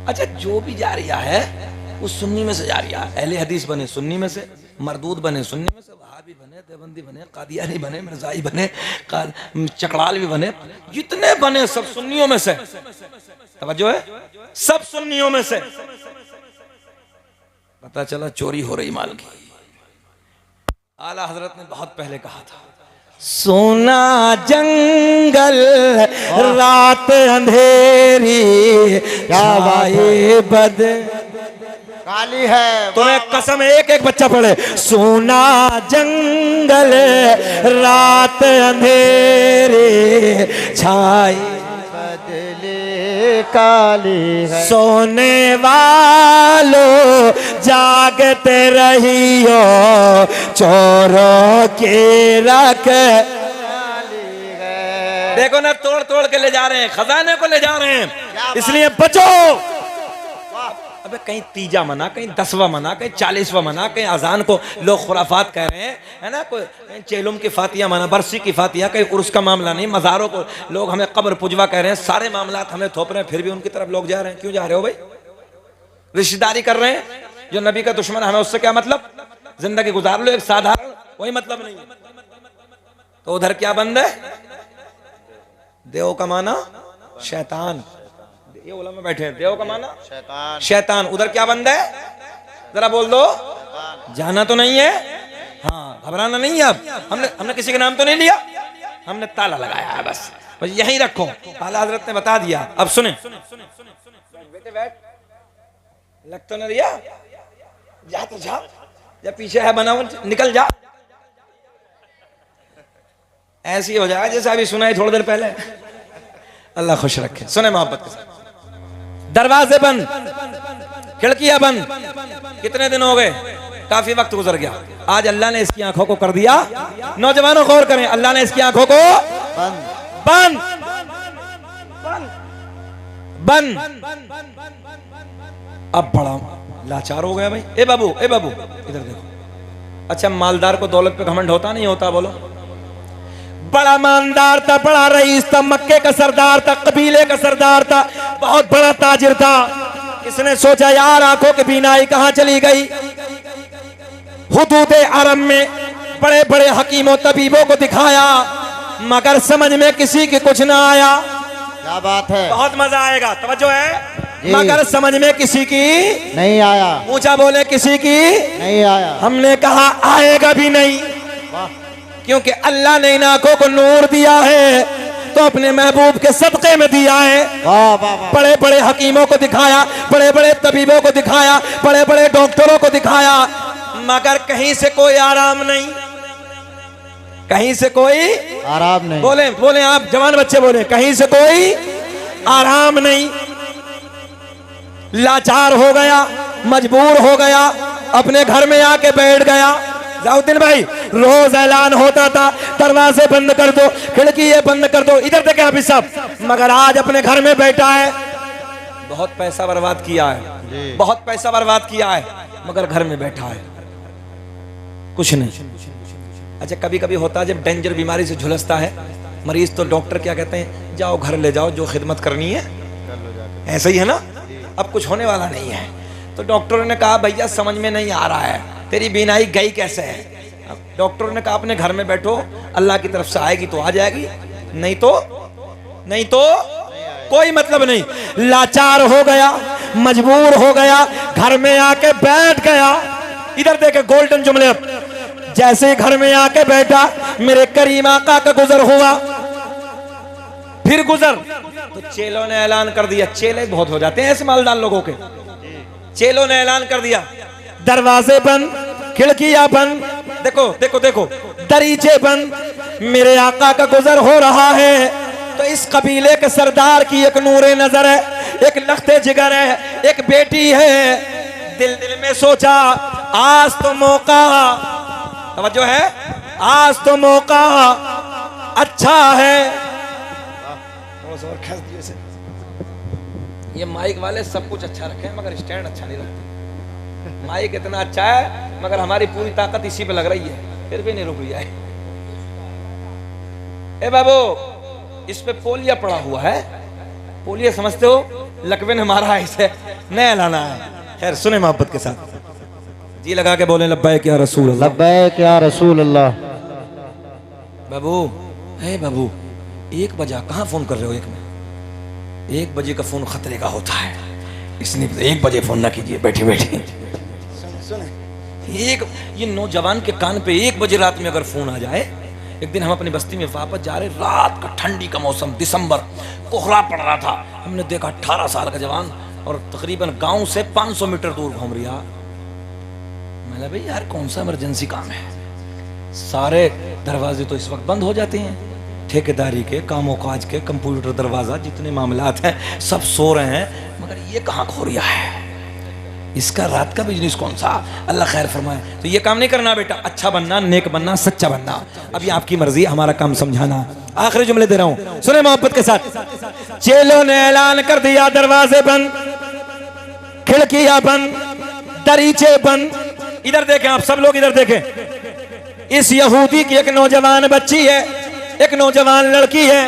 अच्छा, जो भी जा रहा है वो सुन्नी में से जा रहा है। अहले हदीस बने सुन्नी में से, मरदूद बने सुन्नी में से, वहाबी बने, देवबंदी बने, कादियानी बने, मिर्जाई बने, चकड़ाल भी बने, जितने बने सब सुन्नियों में से। तवज्जो है, सब सुन्नियों में से। पता चला चोरी हो रही माल की। आला हजरत ने बहुत पहले कहा था, सोना जंगल रात अंधेरी, छाए बद काली है। तुम्हें कसम, एक एक बच्चा पढ़े, सोना जंगल रात अंधेरी, छाई बदले काली है। सोने वालों जागते रहियो, चोरों की रख। देखो ना, तोड़ तोड़ के ले जा रहे हैं, खजाने को ले जा रहे हैं, इसलिए बचो। अबे कहीं तीजा मना, कहीं 10वां मना, कहीं 40वां मना, कहीं अजान को लोग खुराफात कह रहे हैं, है ना, कोई चेलुम की फातिया मना, बरसी की फातिया, कहीं उर्स का मामला नहीं, मज़ारों को लोग हमें कब्र पुजवा कह रहे हैं, सारे मामलात हमें थोप रहे हैं, फिर भी उनकी तरफ लोग जा रहे हैं। क्यों जा रहे हो भाई? रिश्तेदारी कर रहे हैं, जो नबी का दुश्मन, हमें उससे क्या मतलब? जिंदगी गुजार लो एक साधारण, कोई मतलब नहीं। तो उधर क्या बंद है? देव का माना शैतान, ये उलमा में बैठे हैं, देव का माना शैतान। शैतान। उधर क्या बंद है? जरा बोल दो, जाना तो नहीं है, हाँ, घबराना नहीं है। अब हमने किसी का नाम तो नहीं लिया, हमने ताला लगाया है, बस यहीं रखो। आला हजरत ने बता दिया। अब सुने, बेटे बैठ, लग तो न रिया, जा तो जा, जब पीछे है बना निकल जा। ऐसी हो जाएगा जैसे अभी सुनाई थोड़ी देर पहले। अल्लाह खुश रखे। सुने मोहब्बत के साथ, दरवाजे बंद, खिड़कियां बंद, कितने दिन हो गए, काफी वक्त गुजर गया। आज अल्लाह ने इसकी आंखों को कर दिया। नौजवानों गौर करें, अल्लाह ने इसकी आंखों को बंद बंद। अब बड़ा लाचार हो गया भाई। ए बाबू इधर देखो। अच्छा, मालदार को दौलत पे घमंड होता नहीं होता? बोलो। बड़ा मानदार था, बड़ा रईस था, मक्के का सरदार था, कबीले का सरदार था, बहुत बड़ा ताजिर था। इसने सोचा यार आंखों की बीनाई कहां चली गई। हुदूद अरब में बड़े बड़े हकीमों तबीबों को दिखाया, मगर समझ में किसी की कुछ ना आया। क्या बात है, बहुत मजा आएगा, तवज्जो है। मगर समझ में किसी की नहीं आया। ऊंचा बोले, किसी की नहीं आया। हमने कहा आएगा भी नहीं, क्योंकि अल्लाह ने इन आंखों को नूर दिया है तो अपने महबूब के सदक़े में दिया है। वाह वाह वाह। बड़े बड़े हकीमों को दिखाया, बड़े बड़े तबीबों को दिखाया, बड़े बड़े डॉक्टरों को दिखाया, मगर कहीं से कोई आराम नहीं, कहीं से कोई आराम नहीं। बोले बोले आप जवान बच्चे बोले, कहीं से कोई आराम नहीं। लाचार हो गया, मजबूर हो गया, अपने घर में आके बैठ गया। जाउद्दीन भाई, रोज ऐलान होता था दरवाजे बंद कर दो, खिड़की बंद कर दो, इधर देखे हाफिज साहब, मगर आज अपने घर में बैठा है। बहुत पैसा बर्बाद किया है, बहुत पैसा बर्बाद किया है, मगर घर में बैठा है, कुछ नहीं। अच्छा, कभी कभी होता है जब डेंजर बीमारी से झुलसता है मरीज, तो डॉक्टर क्या कहते हैं, जाओ घर ले जाओ, जो खिदमत करनी है। ऐसा ही है ना, अब कुछ होने वाला नहीं है। तो डॉक्टरों ने कहा भैया समझ में नहीं आ रहा है, तेरी बीनाई गई कैसे है। अब डॉक्टरों ने कहा अपने घर में बैठो, अल्लाह की तरफ से आएगी तो आ जाएगी, नहीं तो कोई मतलब नहीं। लाचार हो गया, मजबूर हो गया, घर में आके बैठ गया। इधर देखे गोल्डन जुमले। जैसे ही घर में आके बैठा, मेरे करीम आका का गुजर हुआ, फिर गुजर तो चेलों ने ऐलान कर दिया। चेले बहुत हो जाते हैं ऐसे मालदार लोगों के। चेलों ने ऐलान कर दिया, दरवाजे बंद, खिड़कियां बंद, देखो देखो देखो, दरीचे बंद, मेरे आका का गुजर हो रहा है। तो इस कबीले के सरदार की एक नूरे नजर है, एक लख्ते जिगर है, एक बेटी है। दिल दिल में सोचा आज तो मौका, तवज्जो है, आज तो मौका अच्छा है। ये माइक वाले सब कुछ अच्छा रखे हैं, मगर स्टैंड अच्छा नहीं रखते। माइक इतना अच्छा है, मगर हमारी पूरी ताकत इसी पे लग रही है, फिर भी नहीं रुक रही है। ए बाबू, इस पे पोलिया पड़ा हुआ है। पोलिया समझते हो, लकवे ने मारा है इसे, नया लाना है। खैर सुने मोहब्बत के साथ, जी लगा के बोले लब्बैक या रसूल अल्लाह, लब्बैक या रसूल अल्लाह। बाबू, हे बाबू, 1 बजे कहाँ फोन कर रहे हो? 1 बजे का फोन खतरे का होता है, इसलिए 1 बजे फोन ना कीजिए, बैठे बैठे। ये नौजवान के कान पे 1 बजे रात में अगर फोन आ जाए। एक दिन हम अपनी बस्ती में वापस जा रहे, रात का ठंडी का मौसम, दिसंबर, कोहरा पड़ रहा था। हमने देखा 18 साल का जवान और तकरीबन गांव से 500 मीटर दूर घूम रहा। मैंने भाई यार कौन सा इमरजेंसी काम है, सारे दरवाजे तो इस वक्त बंद हो जाते हैं, ठेकेदारी के, कामों काज के, कंप्यूटर दरवाजा, जितने मामलात हैं सब सो रहे हैं, मगर ये कहाँ खो रहा है, इसका रात का बिजनेस कौन सा। अल्लाह खैर फरमाए। तो ये काम नहीं करना बेटा, अच्छा बनना, नेक बनना, सच्चा बनना। अभी आपकी मर्जी, हमारा काम समझाना। आखिरी जुमले दे रहा हूं, सुने मोहब्बत के साथ। चेलों ने ऐलान कर दिया, दरवाजे बंद, खिड़कियां बंद, दरीचे बंद। इधर देखें आप सब लोग, इधर देखें। इस यहूदी की एक नौजवान बच्ची है, एक नौजवान लड़की है।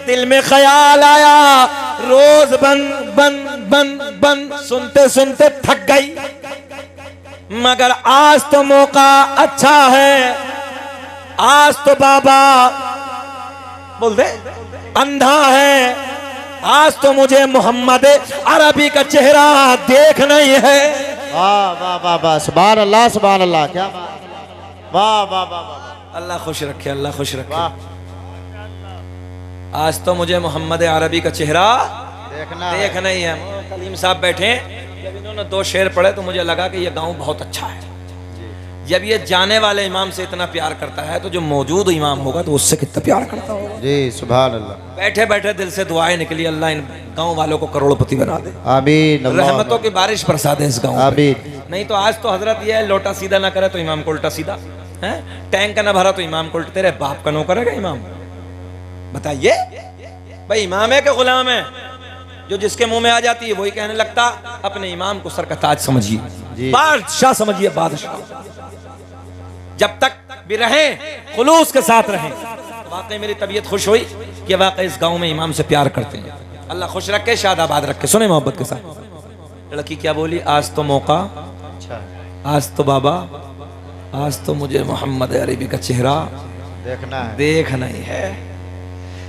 दिल में ख्याल आया, रोज बंद बंद बंद बंद सुनते सुनते थक गई, मगर आज तो मौका अच्छा है। आज तो बाबा बोल दे अंधा है, आज तो मुझे मोहम्मद अरबी का चेहरा देखना ही है। वाह वाह वाह वाह, सुभान अल्लाह सुभान अल्लाह, क्या बात, वाह वाह वाह। अल्लाह खुश रखे, अल्लाह खुश रखे। आज तो मुझे मोहम्मद अरबी का चेहरा देखना ही है। कलीम साहब बैठे, जब इन्होंने 2 शेर पढ़े तो मुझे लगा कि ये गांव बहुत अच्छा है। जब ये जाने वाले इमाम से इतना प्यार करता है तो जो मौजूद इमाम होगा तो उससे कितना प्यार करता होगा। जी सुभान अल्लाह। बैठे बैठे दिल से दुआएं निकली, अल्लाह इन गांव वालों को करोड़पति बना दे, आमीन। रहमतों की बारिश बरसा दे इस गांव में। आमीन। नहीं तो आज तो हजरत ये है, लोटा सीधा ना करे तो इमाम को उल्टा सीधा है, टैंक का ना भरा तो इमाम को उल्टा। तेरे बाप का नो करेगा इमाम? बताइए भाई, इमाम है कि गुलाम है? जो जिसके मुंह में आ जाती है वही कहने लगता। अपने इमाम को सर का ताज समझिए, बादशाह समझिए, बादशाह। जब तक भी रहें खुलूस के साथ रहें। तो वाकई मेरी तबीयत खुश हुई कि वाकई इस गांव में इमाम से प्यार करते हैं। अल्लाह खुश रखे, शादाबाद रखे। सुने मोहब्बत के साथ। लड़की क्या बोली? आज तो मौका, आज तो बाबा, आज तो मुझे मोहम्मद अरबी का चेहरा देखना ही है।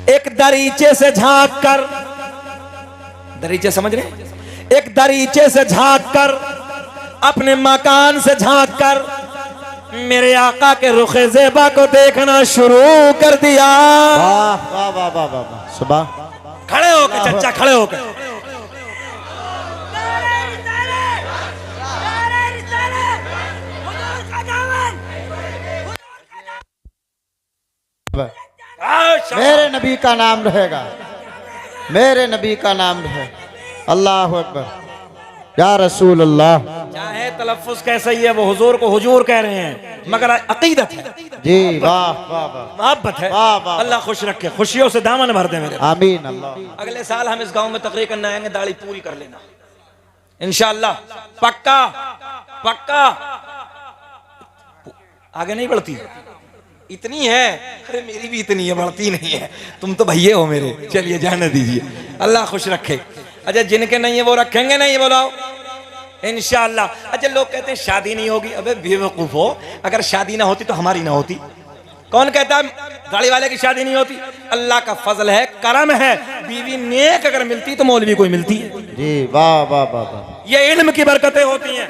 एक दरीचे से झांक कर, दरीचे समझ रहे? एक दरीचे से झांक कर, अपने मकान से झांक कर मेरे आका के रुखे ज़ेबा को देखना शुरू कर दिया। वाह वाह वाह वाह वाह। सुबह खड़े होकर चच्चा, खड़े होकर। मेरे नबी का नाम रहेगा, मेरे नबी का नाम रहे। अल्लाह अकबर, या रसूल अल्लाह। चाहे तलफ्फुज कैसा ही है, वो हुजूर को हुजूर कह रहे हैं, मगर अकीदत है। जी वाह वाह वाह, मोहब्बत है। वाह वाह। अल्लाह खुश रखे, खुशियों से दामन भर दे मेरे। आमीन अल्लाह। अगले साल हम इस गांव में तकरीर करने आएंगे, दाढ़ी पूरी कर लेना इंशाअल्लाह। पक्का पक्का। आगे नहीं बढ़ती, इतनी है। अरे मेरी भी इतनी है, बढ़ती नहीं है। तुम तो भैये हो मेरे। चलिए जाने दीजिए, अल्लाह खुश रखे। अच्छा जिनके नहीं है वो रखेंगे नहीं, बोलाओ इंशाअल्लाह। अच्छा लोग कहते हैं शादी नहीं होगी। अबे बेवकूफ हो, अगर शादी ना होती तो हमारी ना होती। कौन कहता है दाढ़ी वाले की शादी नहीं होती? अल्लाह का फजल है, करम है। बीवी नेक अगर मिलती तो मौलवी कोई मिलती है। जी वाह वाह वाह वाह। ये इल्म की बरकतें होती हैं।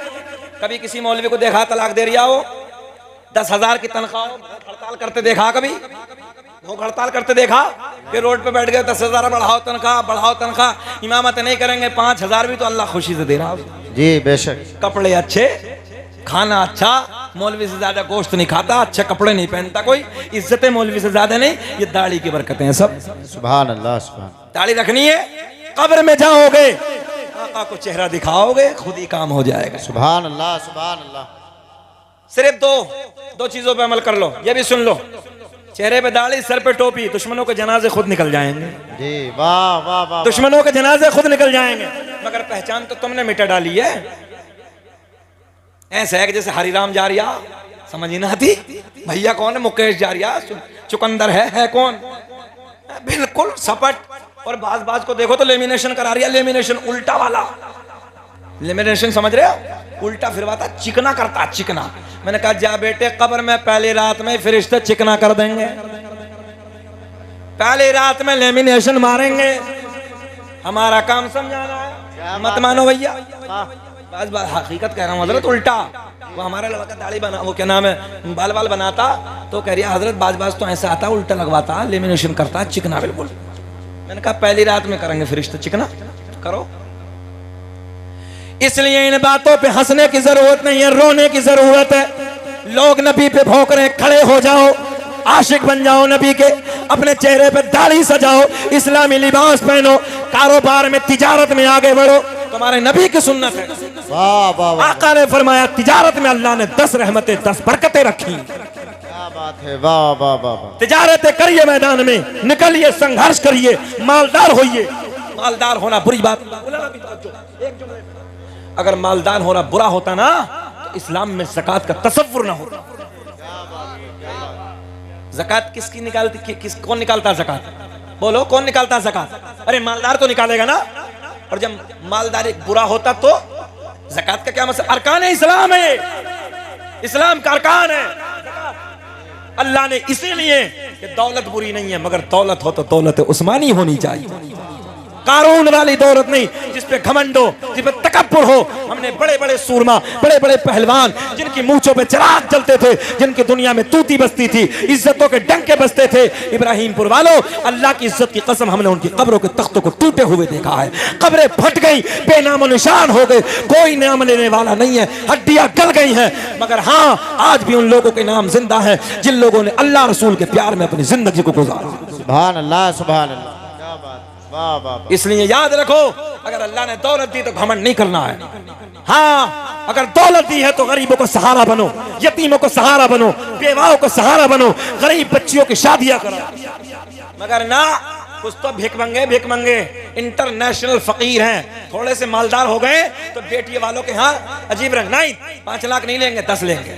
कभी किसी मौलवी को देखा तलाक दे रिया हो, 10,000 की तनख्वाह, भूख हड़ताल करते देखा? कभी भूख हड़ताल करते देखा? फिर रोड पे बैठ गए, 10,000 बढ़ाओ तनख्वाह, बढ़ाओ तनख्वाह। इमामत नहीं करेंगे, 5,000 भी तो अल्लाह खुशी से दे रहा है। जी बेशक। कपड़े अच्छे, खाना अच्छा। मौलवी से ज्यादा गोश्त नहीं खाता, अच्छे कपड़े नहीं पहनता कोई, इज्जतें मौलवी से ज्यादा नहीं। ये दाढ़ी की बरकतें हैं सब। सुभान अल्लाह सुभान। दाढ़ी रखनी है, कब्र में जाओगे आका को चेहरा दिखाओगे, खुद ही काम हो जाएगा। सुभान अल्लाह सुभान अल्लाह। सिर्फ दो चीजों पे अमल कर लो, ये भी सुन लो। चेहरे पे दाढ़ी, सर पे टोपी, दुश्मनों के जनाजे खुद निकल जाएंगे। जी वाह वाह वाह। दुश्मनों के जनाजे खुद निकल जाएंगे। मगर पहचान तो तुमने मिटा डाली है। ऐसा है कि जैसे हरिराम जारिया, समझ ही ना आती। भैया कौन है? मुकेश जारिया, चुकंदर है कौन? बिल्कुल सपट। और बाज को देखो तो लेमिनेशन करा रही है, लेमिनेशन उल्टा वाला लेमिनेशन, समझ रहे हो? उल्टा फिरवाता, चिकना करता, चिकना। मैंने कहा जा बेटे, कब्र में पहली रात में फरिश्ते चिकना कर देंगे, पहली रात में लेमिनेशन मारेंगे। हमारा काम समझाना है, मत मानो भैया। बस हकीकत कह रहा हूँ हजरत, उल्टा। वो हमारा लड़का दाढ़ी बना, वो क्या नाम है, बाल बनाता, तो कह रही है हजरत बाज तो ऐसा आता, उल्टा लगवाता, लेमिनेशन करता, चिकना बिल्कुल। मैंने कहा पहली रात में करेंगे फरिश्ते चिकना, करो। इसलिए इन बातों पे हंसने की जरूरत नहीं है, रोने की जरूरत है। लोग नबी पे भौंक रहे, खड़े हो जाओ, आशिक बन जाओ नबी के। अपने चेहरे पे दाढ़ी सजाओ, इस्लामी लिबास पहनो, कारोबार में, तिजारत में आगे बढ़ो। तुम्हारे नबी की सुन्नत है। वाह वाह वाह। आका ने फरमाया तिजारत में अल्लाह ने 10 रहमतें, 10 बरकतें रखी। क्या बात है, वाह वाह वाह वाह। तिजारतें करिए, मैदान में निकलिए, संघर्ष करिए, मालदार होइए। मालदार होना बुरी बात, अगर मालदार होना बुरा होता ना तो इस्लाम में ज़कात का तसव्वुर ना होता। ज़कात किसकी निकालती, कौन निकालता ज़कात? बोलो कौन निकालता ज़कात? अरे मालदार तो निकालेगा ना। और जब मालदार एक बुरा होता तो ज़कात का क्या मसला? अरकान इस्लाम है, इस्लाम का अरकान है। अल्लाह ने इसीलिए कि दौलत बुरी नहीं है, मगर दौलत हो तो दौलत उस्मानी होनी चाहिए। कारून वाली दौलत नहीं जिस पे घमंड हो, जिस पे तकब्बुर हो। हमने बड़े बड़े सूरमा, बड़े बड़े पहलवान जिनकी मूंछों पे चिराग जलते थे, जिनकी दुनिया में तूती बसती थी, इज्जतों के डंके बसते थे। इब्राहिमपुर वालों, अल्लाह की इज्जत की कसम, हमने उनकी कब्रों के तख्तों को टूटे हुए देखा है। कब्रें फट गई, बेनामो निशान हो गए, कोई नाम लेने वाला नहीं है, हड्डियां गल गई हैं। मगर हाँ, आज भी उन लोगों के नाम जिंदा है जिन लोगों ने अल्लाह रसूल के प्यार में अपनी जिंदगी को गुजारा। सुभान अल्लाह, सुभान अल्लाह, क्या बात, वाह वाह वाह। इसलिए याद रखो, अगर अल्लाह ने दौलत दी तो घमंड नहीं करना है। हाँ, अगर दौलत दी है तो गरीबों को सहारा बनो, यतीमों को सहारा बनो, बेवाओं को सहारा बनो, गरीब बच्चियों की शादियां करो। मगर ना, कुछ तो भिख मंगे इंटरनेशनल फकीर हैं, थोड़े से मालदार हो गए तो बेटी वालों के यहाँ अजीब रंग, नहीं 5 लाख नहीं लेंगे, 10 लेंगे।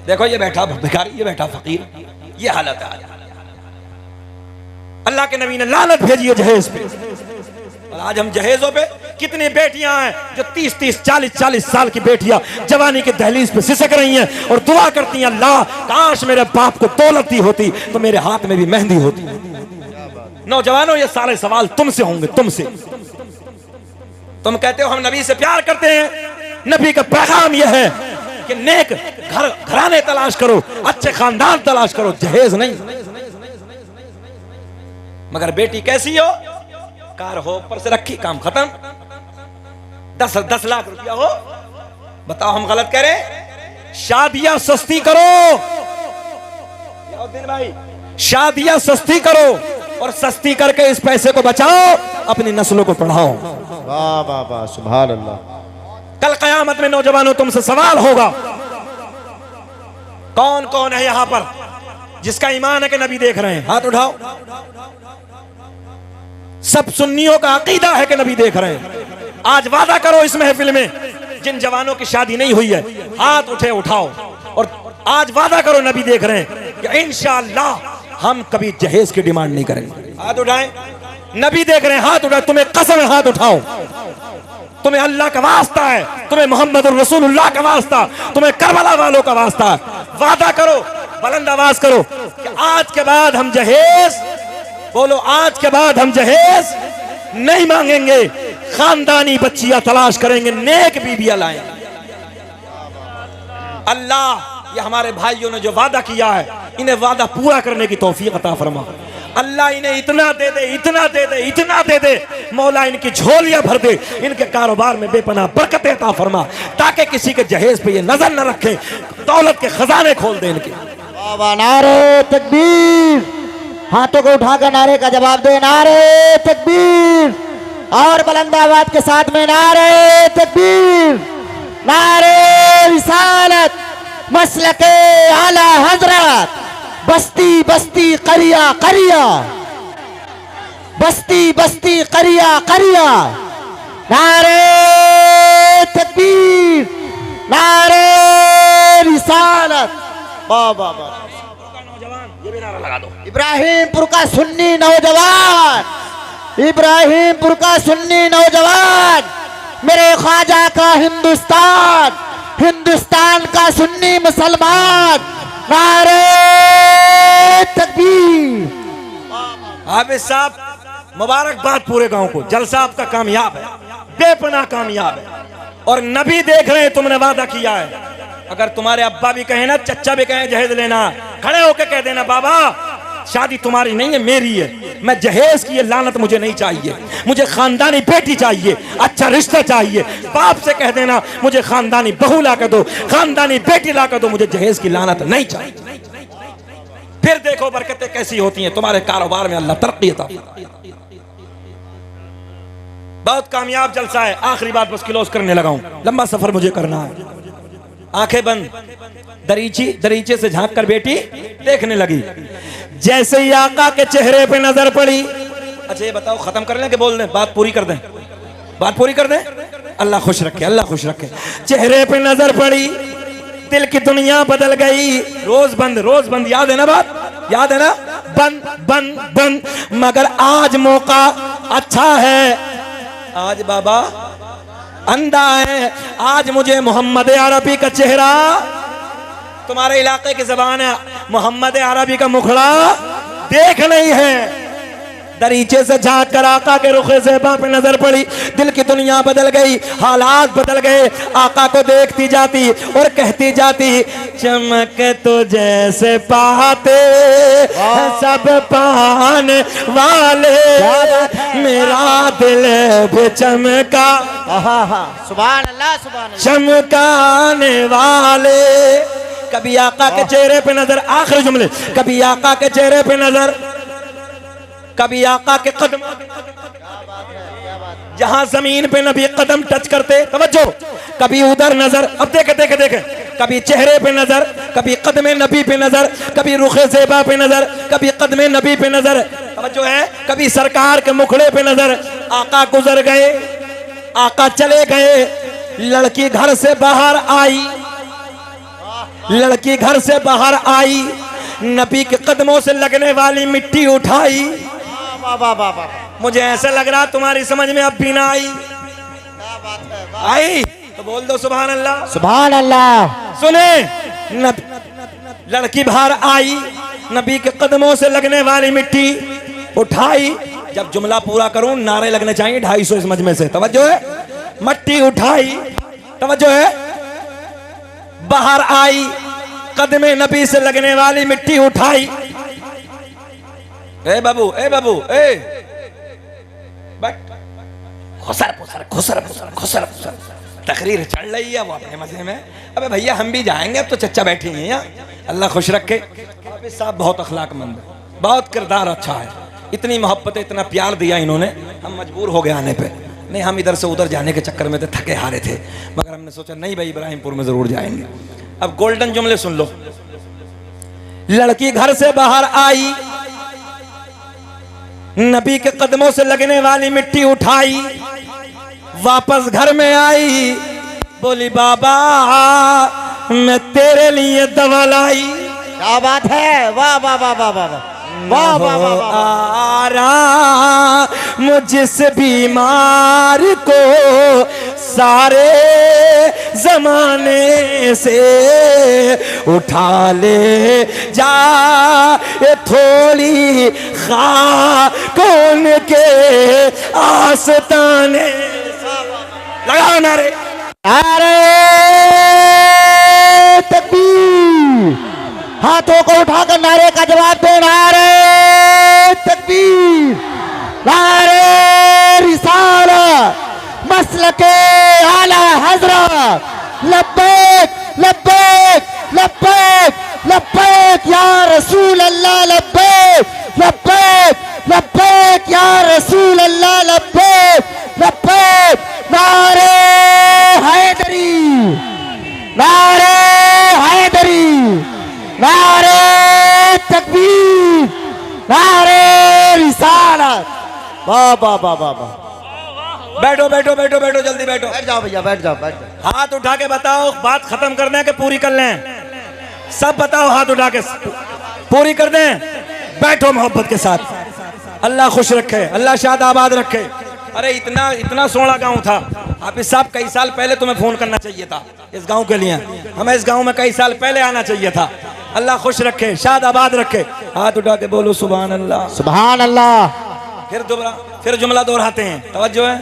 देखो ये बैठा भिखारी, ये बैठा फकीर, ये हालत है। अल्लाह के नबी ने लानत भेजी है जहेज पे। और आज हम जहेजों पे कितनी बेटियां हैं जो 30-30, 40-40 साल की बेटियां जवानी के दहलीज पे सिसक रही हैं और दुआ करती हैं, अल्लाह काश मेरे बाप को दौलत दी होती तो मेरे हाथ में भी मेहंदी होती। नौजवानों, ये सारे सवाल तुमसे होंगे, तुमसे। तुम कहते हो हम नबी से प्यार करते हैं, नबी का पैगाम यह है कि नेक घराने तलाश करो, अच्छे खानदान तलाश करो, जहेज नहीं। मगर बेटी कैसी हो, कार हो, ऊपर से रखी, काम खत्म। 10 लाख रुपया हो, बताओ हम गलत कह रहे हैं? शादियां सस्ती करो भाई, शादियां सस्ती करो और सस्ती करके इस पैसे को बचाओ, अपनी नस्लों को पढ़ाओ। वाह वाह वाह, सुभान अल्लाह। कल कयामत में नौजवानों तुमसे सवाल होगा, कौन कौन है यहां पर जिसका ईमान है कि नबी देख रहे हैं? हाथ उठाओ। सब सुन्नियों का अकीदा है कि नबी देख रहे हैं। आज वादा करो इस महफिल में, जिन जवानों की शादी नहीं हुई है हाथ उठाओ, और आज वादा करो नबी देख रहे हैं कि इंशाअल्लाह हम कभी जहेज की डिमांड नहीं करेंगे। हाथ उठाएं, नबी देख रहे हैं, हाथ उठाएं। तुम्हें कसम है, हाथ उठाओ। तुम्हें अल्लाह का वास्ता है, तुम्हें मोहम्मद रसूलुल्लाह का वास्ता, तुम्हें करबला वालों का वास्ता है। वादा करो, बुलंद आवाज करो कि आज के बाद हम जहेज, बोलो आज के बाद हम जहेज नहीं मांगेंगे, खानदानी बच्चियां तलाश करेंगे, नेक बीबियां लाएंगे। अल्लाह, ये हमारे भाइयों ने जो वादा किया है, इन्हें वादा पूरा करने की तौफीक अता फरमा। अल्लाह इन्हें इतना दे दे, इतना दे दे, इतना दे दे, मौला इनकी झोलियां भर दे, इनके कारोबार में बेपनाह बरकतें अता फरमा, ताकि किसी के जहेज पे ये नजर न रखे, दौलत के खजाने खोल दे इनके। वाह वाह, नारे तकबीर, हाथों को उठाकर नारे का जवाब दे, नारे तकबीर, और बुलंद आवाज के साथ में नारे तकबीर, नारे रिसालत, मसलके आला हजरत, बस्ती बस्ती करिया करिया, बस्ती बस्ती करिया करिया, नारे तकबीर, नारे रिसालत। वाह वाह वाह। ये भी नारा लगा दो। इब्राहिमपुर का सुन्नी नौजवान, इब्राहिमपुर का सुन्नी नौजवान, मेरे ख्वाजा का हिंदुस्तान, हिंदुस्तान का सुन्नी मुसलमान, नारे तकबीर। हाफिज साहब, मुबारकबाद पूरे गांव को, जलसा आपका कामयाब है, बेपनाह कामयाब है। और नबी देख रहे हैं, तुमने वादा किया है। अगर तुम्हारे अब्बा भी कहे ना, चच्चा भी कहे जहेज लेना, खड़े होके कह देना, बाबा शादी तुम्हारी नहीं है, मेरी है। मैं जहेज की ये लानत मुझे नहीं चाहिए, मुझे खानदानी बेटी चाहिए, अच्छा रिश्ता चाहिए। बाप से कह देना, मुझे खानदानी बहू ला कर दो, खानदानी बेटी ला कर दो, मुझे जहेज की लानत नहीं चाहिए। फिर देखो बरकतें कैसी होती हैं तुम्हारे कारोबार में, अल्लाह तरक्की अता। बहुत कामयाब जलसा है। आखिरी बात बस क्लोज करने लगा हूं, लंबा सफर मुझे करना है। आंखें बंद, दरीचे से झांक कर बेटी देखने लगी। जैसे ही आका के चेहरे पे नजर पड़ी, अच्छा ये बताओ खत्म कर लें कि बोल दें? बात पूरी कर दें, बात पूरी कर दें। अल्लाह खुश रखे, अल्लाह खुश रखे। चेहरे पे नजर पड़ी, दिल की दुनिया बदल गई। रोज बंद, याद है ना बात, याद है ना? बंद। मगर आज मौका अच्छा है, आज बाबा अंधा है, आज मुझे मोहम्मद अरबी का चेहरा, तुम्हारे इलाके की जबान है, मोहम्मद अरबी का मुखड़ा देख नहीं है। दरीचे से झांक कर आका के रुखे ज़ेबा पे नजर पड़ी, दिल की दुनिया बदल गई, हालात बदल गए। आका को देखती जाती और कहती जाती, चमक तो जैसे पाते सब पाने वाले, मेरा दिल भी चमका, सुभान अल्लाह सुभान अल्लाह। चमकाने वाले। कभी आका के चेहरे पे नजर, आखिरी जुमले, कभी आका के चेहरे पे नजर, कभी आका के कदम, जहां जमीन पे नबी कदम टच करते, तवज्जो, कभी उधर नजर। अब देखे देखे देखे, कभी चेहरे पे नजर, कभी कदमे नबी पे नजर, कभी रुखे ज़ेबा पे नजर, कभी कदमे नबी पे नजर, तवज्जो है, कभी सरकार के मुखड़े पे नजर। आका गुजर गए, आका चले गए, लड़की घर से बाहर आई, लड़की घर से बाहर आई, नबी के कदमों से लगने वाली मिट्टी उठाई। वाह वाह वाह वाह, मुझे ऐसा लग रहा तुम्हारी समझ में अब भी ना आई। क्या बात है, आई तो बोल दो सुभान अल्लाह। सुभान अल्लाह। सुने, लड़की बाहर आई, नबी के कदमों से लगने वाली मिट्टी उठाई। जब जुमला पूरा करूं नारे लगने चाहिए 250 इस मजमे से, तवज्जो है। मिट्टी उठाई, तवज्जो है, बाहर आई, कदमे नबी से लगने वाली मिट्टी उठाई। ए बाबू, ए बाबू, ए बट खुसर खुसर खुसर खुसर खुसर खुसर तकरीर चढ़ रही है वो अपने मजे में। अबे भैया हम भी जाएंगे, अब तो चच्चा बैठे हैं यहाँ, अल्लाह खुश रखे। हाफिज साहब बहुत अखलाकमंद है, बहुत किरदार अच्छा है, इतनी मोहब्बत इतना प्यार दिया इन्होंने, हम मजबूर हो गए आने पे। नहीं, हम इधर से उधर जाने के चक्कर में थे, थके हारे थे, मगर हमने सोचा नहीं भाई इब्राहिमपुर में जरूर जाएंगे। अब गोल्डन जुमले सुन लो। लड़की घर से बाहर आई, नबी के कदमों से लगने वाली मिट्टी उठाई, वापस घर में आई, बोली बाबा मैं तेरे लिए दवा लाई। क्या बात है, वाह वाह वाह वाह वाह वाह वाह वाह वाह। आरा मुझ बीमार को सारे जमाने से उठा ले जा, ये थोड़ी खाकों के आस्ताने। लगाओ नारे, नारे तकबीर, हाथों को उठाकर नारे का जवाब दो। नारे तकबीर, नारे रिसालत, मसलके आला हजरत, लब्बैक लब्बैक लब्बैक लब्बैक या रसूल अल्लाह, लब्बैक लब्बैक लब्बैक या रसूल अल्लाह, लब्बैक लब्बैक। नारे हैदरी, नारे हैदरी, नारे तकबीर, नारे रिसालत। वाह वाह वाह वाह वाह। बैठो बैठो बैठो बैठो, जल्दी बैठो, बैठ जाओ भैया, बैठ जाओ बैठ जाओ। हाथ उठा के बताओ, बात खत्म कर दें कि पूरी कर लें? सब बताओ, हाथ उठा के पूरी कर दें। बैठो मोहब्बत के साथ। अल्लाह खुश रखे, अल्लाह शाद आबाद रखे। अरे इतना इतना सोना गांव था हाफिज साहब, कई साल पहले तुम्हें फोन करना चाहिए था इस गांव के लिए, हमें इस गांव में कई साल पहले आना चाहिए था। अल्लाह खुश रखे, शाद आबाद रखे। हाथ उठा के बोलो सुभान अल्लाह, सुभान अल्लाह। फिर जुमला दोहराते हैं, तवज्जो है।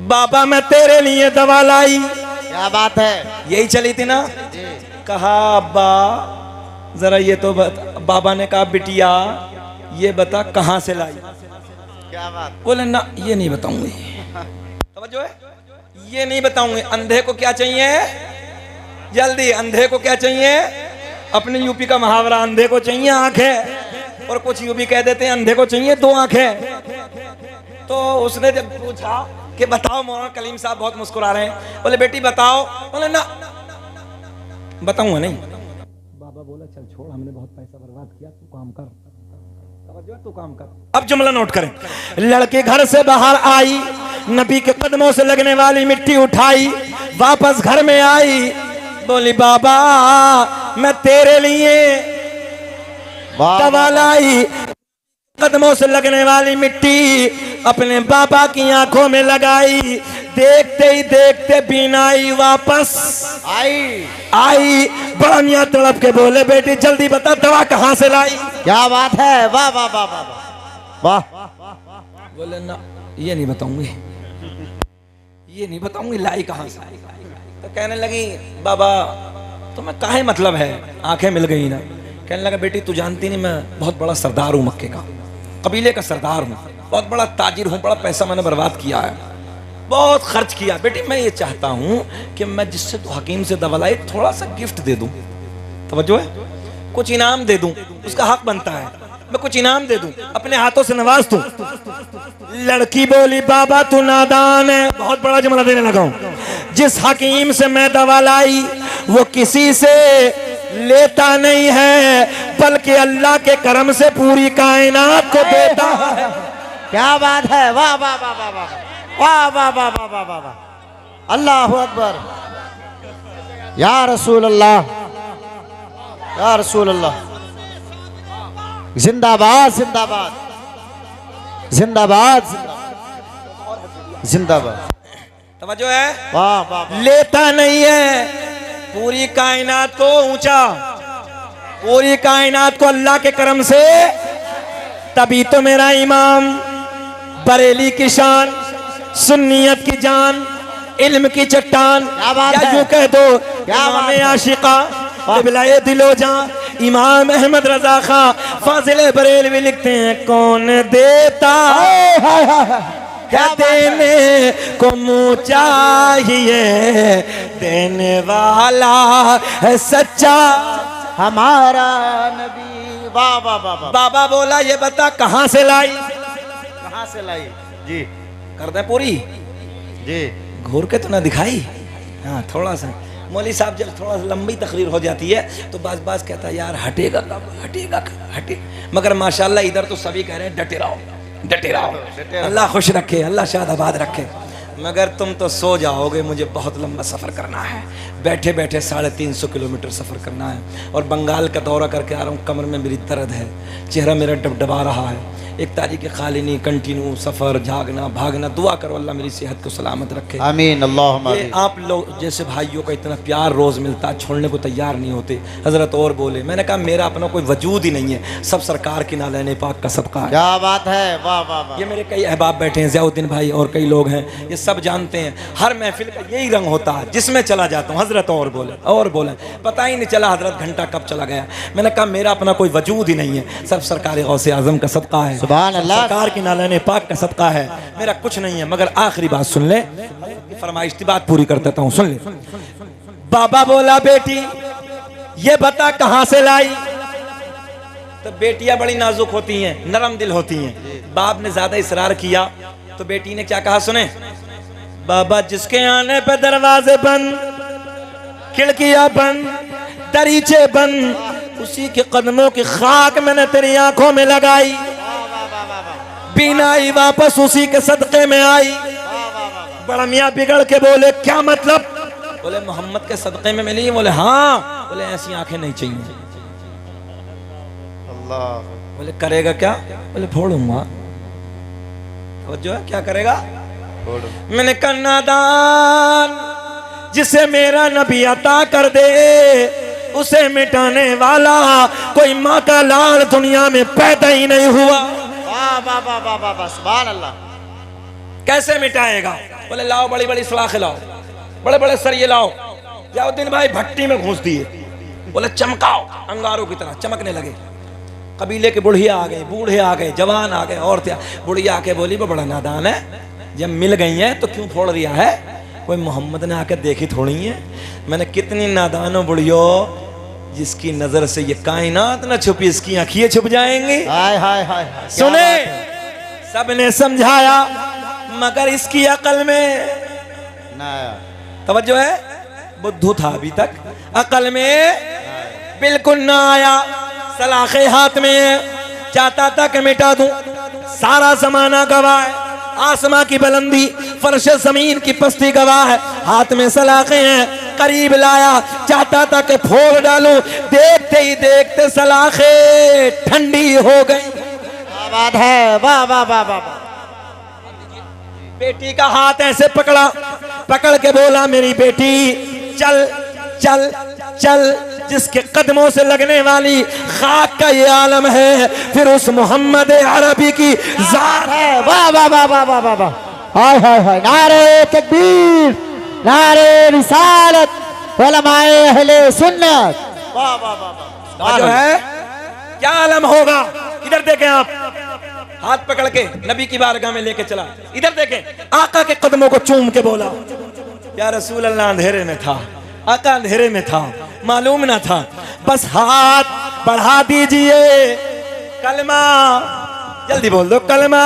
बाबा मैं तेरे लिए दवा लाई। क्या बात है, यही चली थी ना? कहा अब्बा जरा ये तो बाबा ने कहा बिटिया ये बता कहां से लाई? क्या बात। बोले ना ये नहीं बताऊंगी। तवज्जो है, ये नहीं बताऊंगी। अंधे को क्या चाहिए? जल्दी, अंधे को क्या चाहिए? अपने यूपी का मुहावरा, अंधे को चाहिए आंखें, और कुछ यूपी कह देते हैं अंधे को चाहिए 2 आंखें। तो उसने जब पूछा कि बताओ, मौलाना कलीम साहब बहुत मुस्कुरा रहे हैं, बोले बेटी बताओ। बोले ना बताऊंगा नहीं। बाबा बोला चल छोड़, हमने बहुत पैसा बर्बाद किया, तू काम कर, तू काम कर। अब जुमला नोट करें। लड़के घर से बाहर आई, नबी के कदमों से लगने वाली मिट्टी उठाई, वापस घर में आई, बोली बाबा मैं तेरे लिए दवा लाई। कदमों से लगने वाली मिट्टी अपने बाबा की आंखों में लगाई, देखते ही देखते बीनाई वापस आई। बड़ा मियाँ तड़प के बोले, बेटी जल्दी बता दवा कहाँ से लाई। क्या बात है, वाह वाह वाह वाह वाह। बोले ना ये नहीं बताऊंगी, ये नहीं बताऊंगी लाई कहाँ से। तो कहने लगी बाबा तुम्हें काहे मतलब है, आंखें मिल गई ना। कहने लगा बेटी तू जानती नहीं मैं बहुत बड़ा सरदार हूँ, मक्के का कबीले का सरदार हूँ, बहुत बड़ा ताजिर हूँ, बड़ा पैसा मैंने बर्बाद किया है, बहुत खर्च किया। बेटी मैं ये चाहता हूँ कि मैं जिससे तो हकीम से दवा लाई थोड़ा सा गिफ्ट दे दूँ, तवज्जो है, कुछ इनाम दे दूँ, उसका हक बनता है, मैं कुछ इनाम दे दूं, अपने हाथों से नवाज दूं। लड़की बोली बाबा तू नादान है, बहुत बड़ा जुमला देने लगा हूं। जिस हकीम से मैं दवा लाई वो किसी से लेता नहीं है, बल्कि अल्लाह के करम से पूरी कायनात को देता है। क्या बात है, वाह वाह वाह वाह वाह वाह वाह वाह वाह वाह वाह वाह। अल्लाहु अकबर, या रसूल अल्लाह, या रसूल अल्लाह। जिंदाबाद जिंदाबाद जिंदाबाद जिंदाबाद। तवज्जो है, वाह वाह। लेता नहीं है, पूरी कायनात को ऊंचा, पूरी कायनात को अल्लाह के करम से। तभी तो मेरा इमाम बरेली की शान, सुन्नियत की जान, इल्म की चट्टान, या यूं कह दो इमाम आशिका क़िबला दिलो जां इमाम अहमद रजा खां फाजिल बरेलवी लिखते हैं कौन देता क्या देने को मुँह चाहिए, देने वाला है सच्चा हमारा नबी। वाह वाह वाह वाह। बाबा बोला ये बता कहाँ से लाई, कहाँ से लाई जी, कर दे पूरी जी। घूर के तो ना दिखाई, हाँ थोड़ा सा। मौली साहब जब थोड़ा सा लंबी तकरीर हो जाती है तो बाज कहता है यार हटेगा कब, हटेगा कब, हटे। मगर माशाल्लाह इधर तो सभी कह रहे हैं डटे रहो, डटे रहो, अल्लाह खुश रखे, अल्लाह शाद आबाद रखे। मगर तुम तो सो जाओगे, मुझे बहुत लंबा सफ़र करना है, बैठे बैठे 350 किलोमीटर सफ़र करना है। और बंगाल का दौरा करके आ रहा हूँ, कमर में मेरी दर्द है, चेहरा मेरा डबडबा रहा है, एक तारीख खाली नहीं, कंटिन्यू सफ़र, जागना भागना। दुआ करो अल्लाह मेरी सेहत को सलामत रखे, आमीन अल्लाहुम्मा आमीन। आप लोग जैसे भाइयों का इतना प्यार रोज़ मिलता है, छोड़ने को तैयार नहीं होते। हज़रत और बोले, मैंने कहा मेरा अपना कोई वजूद ही नहीं है, सब सरकार की नालैन पाक का सदका है। क्या बात है, वाह वाह वाह। ये मेरे कई अहबाब बैठे हैं, ज़ियाउद्दीन भाई और कई लोग हैं, ये सब जानते हैं हर महफिल का यही रंग होता है जिसमें चला जाता हूँ। हज़रत और बोले पता ही नहीं चला हज़रत घंटा कब चला गया। मैंने कहा मेरा अपना कोई वजूद ही नहीं है, सब सरकार गौसे आज़म का सदका है, सुभान अल्लाह, सरकार की नालैन पाक का सदका है, मेरा कुछ नहीं है। मगर आखिरी बात सुन ले, फरमाइश की बात पूरी कर देता हूँ, सुन ले। बाबा बोला बेटी ये बता कहाँ से लाई। तो बेटियां बड़ी नाजुक होती हैं, नरम दिल होती हैं। बाप ने ज्यादा इसरार किया तो बेटी ने क्या कहा सुने, बाबा जिसके आने पे दरवाजे बंद, खिड़कियां बंद, दरीचे बंद, उसी के कदमों की खाक मैंने तेरी आंखों में लगाई, बीनाई वापस उसी के सदके में आई। बड़ा मियाँ बिगड़ के बोले क्या मतलब, बोले मोहम्मद के सदके में मिली। बोले हाँ, बोले ऐसी आंखें नहीं चाहिए। अल्लाह। बोले करेगा क्या, बोले फोड़ूंगा। तो जो है क्या करेगा, मैंने कहा नादान जिसे मेरा नबी अता कर दे उसे मिटाने वाला कोई माँ का लाल दुनिया में पैदा ही नहीं हुआ। वाह वाह वाह वाह वाह वाह, सुभान अल्लाह। कैसे मिटाएगा, बोले लाओ बड़ी बड़ी सलाखें लाओ, बड़े बड़े सरिये लाओ। ज़ियाउद्दीन भाई भट्टी में घुस दिए, बोले चमकाओ, अंगारों की तरह चमकने लगे। कबीले के बुढ़िया आ गए, बूढ़े आ गए, जवान आ गए, औरतें। बुढ़िया आके बोली वो बड़ा नादान है, जब मिल गई हैं तो क्यों फोड़ दिया है, कोई मोहम्मद ने आकर देखी थोड़ी है। मैंने कितनी नादान हो बुढ़ियो, जिसकी नजर से ये कायनात न छुपी इसकी आंखें छुप जाएंगी। हाय हाय हाय, सुने सबने समझाया मगर इसकी अकल में ना तवज्जो है, बुद्धू था अभी तक, अकल में बिल्कुल ना आया। सलाखे हाथ में, चाहता था कि मिटा दूं, सारा जमाना गवाह है, आसमां की बुलंदी, फर्श जमीन की पस्ती गवाह है, हाथ में सलाखे हैं, करीब लाया, चाहता था कि फोड़ डालूं, देखते ही देखते सलाखे ठंडी हो गई। क्या बात है, वाह वाह वाह वाह। बेटी का हाथ ऐसे पकड़ा, पकड़ के बोला मेरी बेटी चल चल चल, जिसके कदमों से लगने वाली खाक का ये आलम है, फिर उस मोहम्मद अरबी की जात है। वाह वाह वाह वाह वाह वाह वाह। हाय हाय हाय। नारे तकबीर, नारे रिसालत, उलमाए अहले सुन्नत। वाह वाह वाह वाह। जो है क्या आलम होगा। इधर देखें आप, हाथ पकड़ के नबी की बारगाह में लेके चला, इधर देखें, आका के कदमों को चूम के बोला, या रसूल अल्लाह अंधेरे में था, आका अंधेरे में था, मालूम ना था, बस हाथ बढ़ा दीजिए, कलमा जल्दी बोल दो, कलमा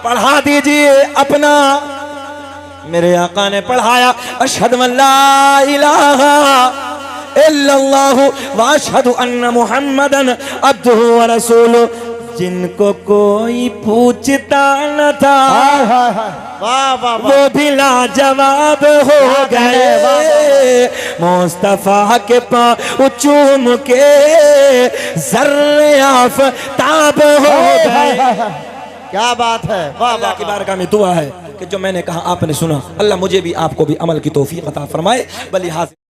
पढ़ा दीजिए अपना। मेरे आका ने पढ़ाया, अशहदु अल्ला इलाहा इल्लल्लाहु व अशहदु अन्ना मुहम्मदन अब्दुहु व रसूलुहु। जिनको कोई पूछता न था, हाय हाय हाय। वाह वाह वाह। वो भी लाजवाब हो गए, मुस्तफा के पाँव चूम के ज़र्रे आफ़ताब हो गए। क्या बात है। वाह अल्लाह वाह की बारगाह में दुआ है कि जो मैंने कहा आपने सुना, अल्लाह मुझे भी आपको भी अमल की तौफीक अता फरमाए। बलिहाज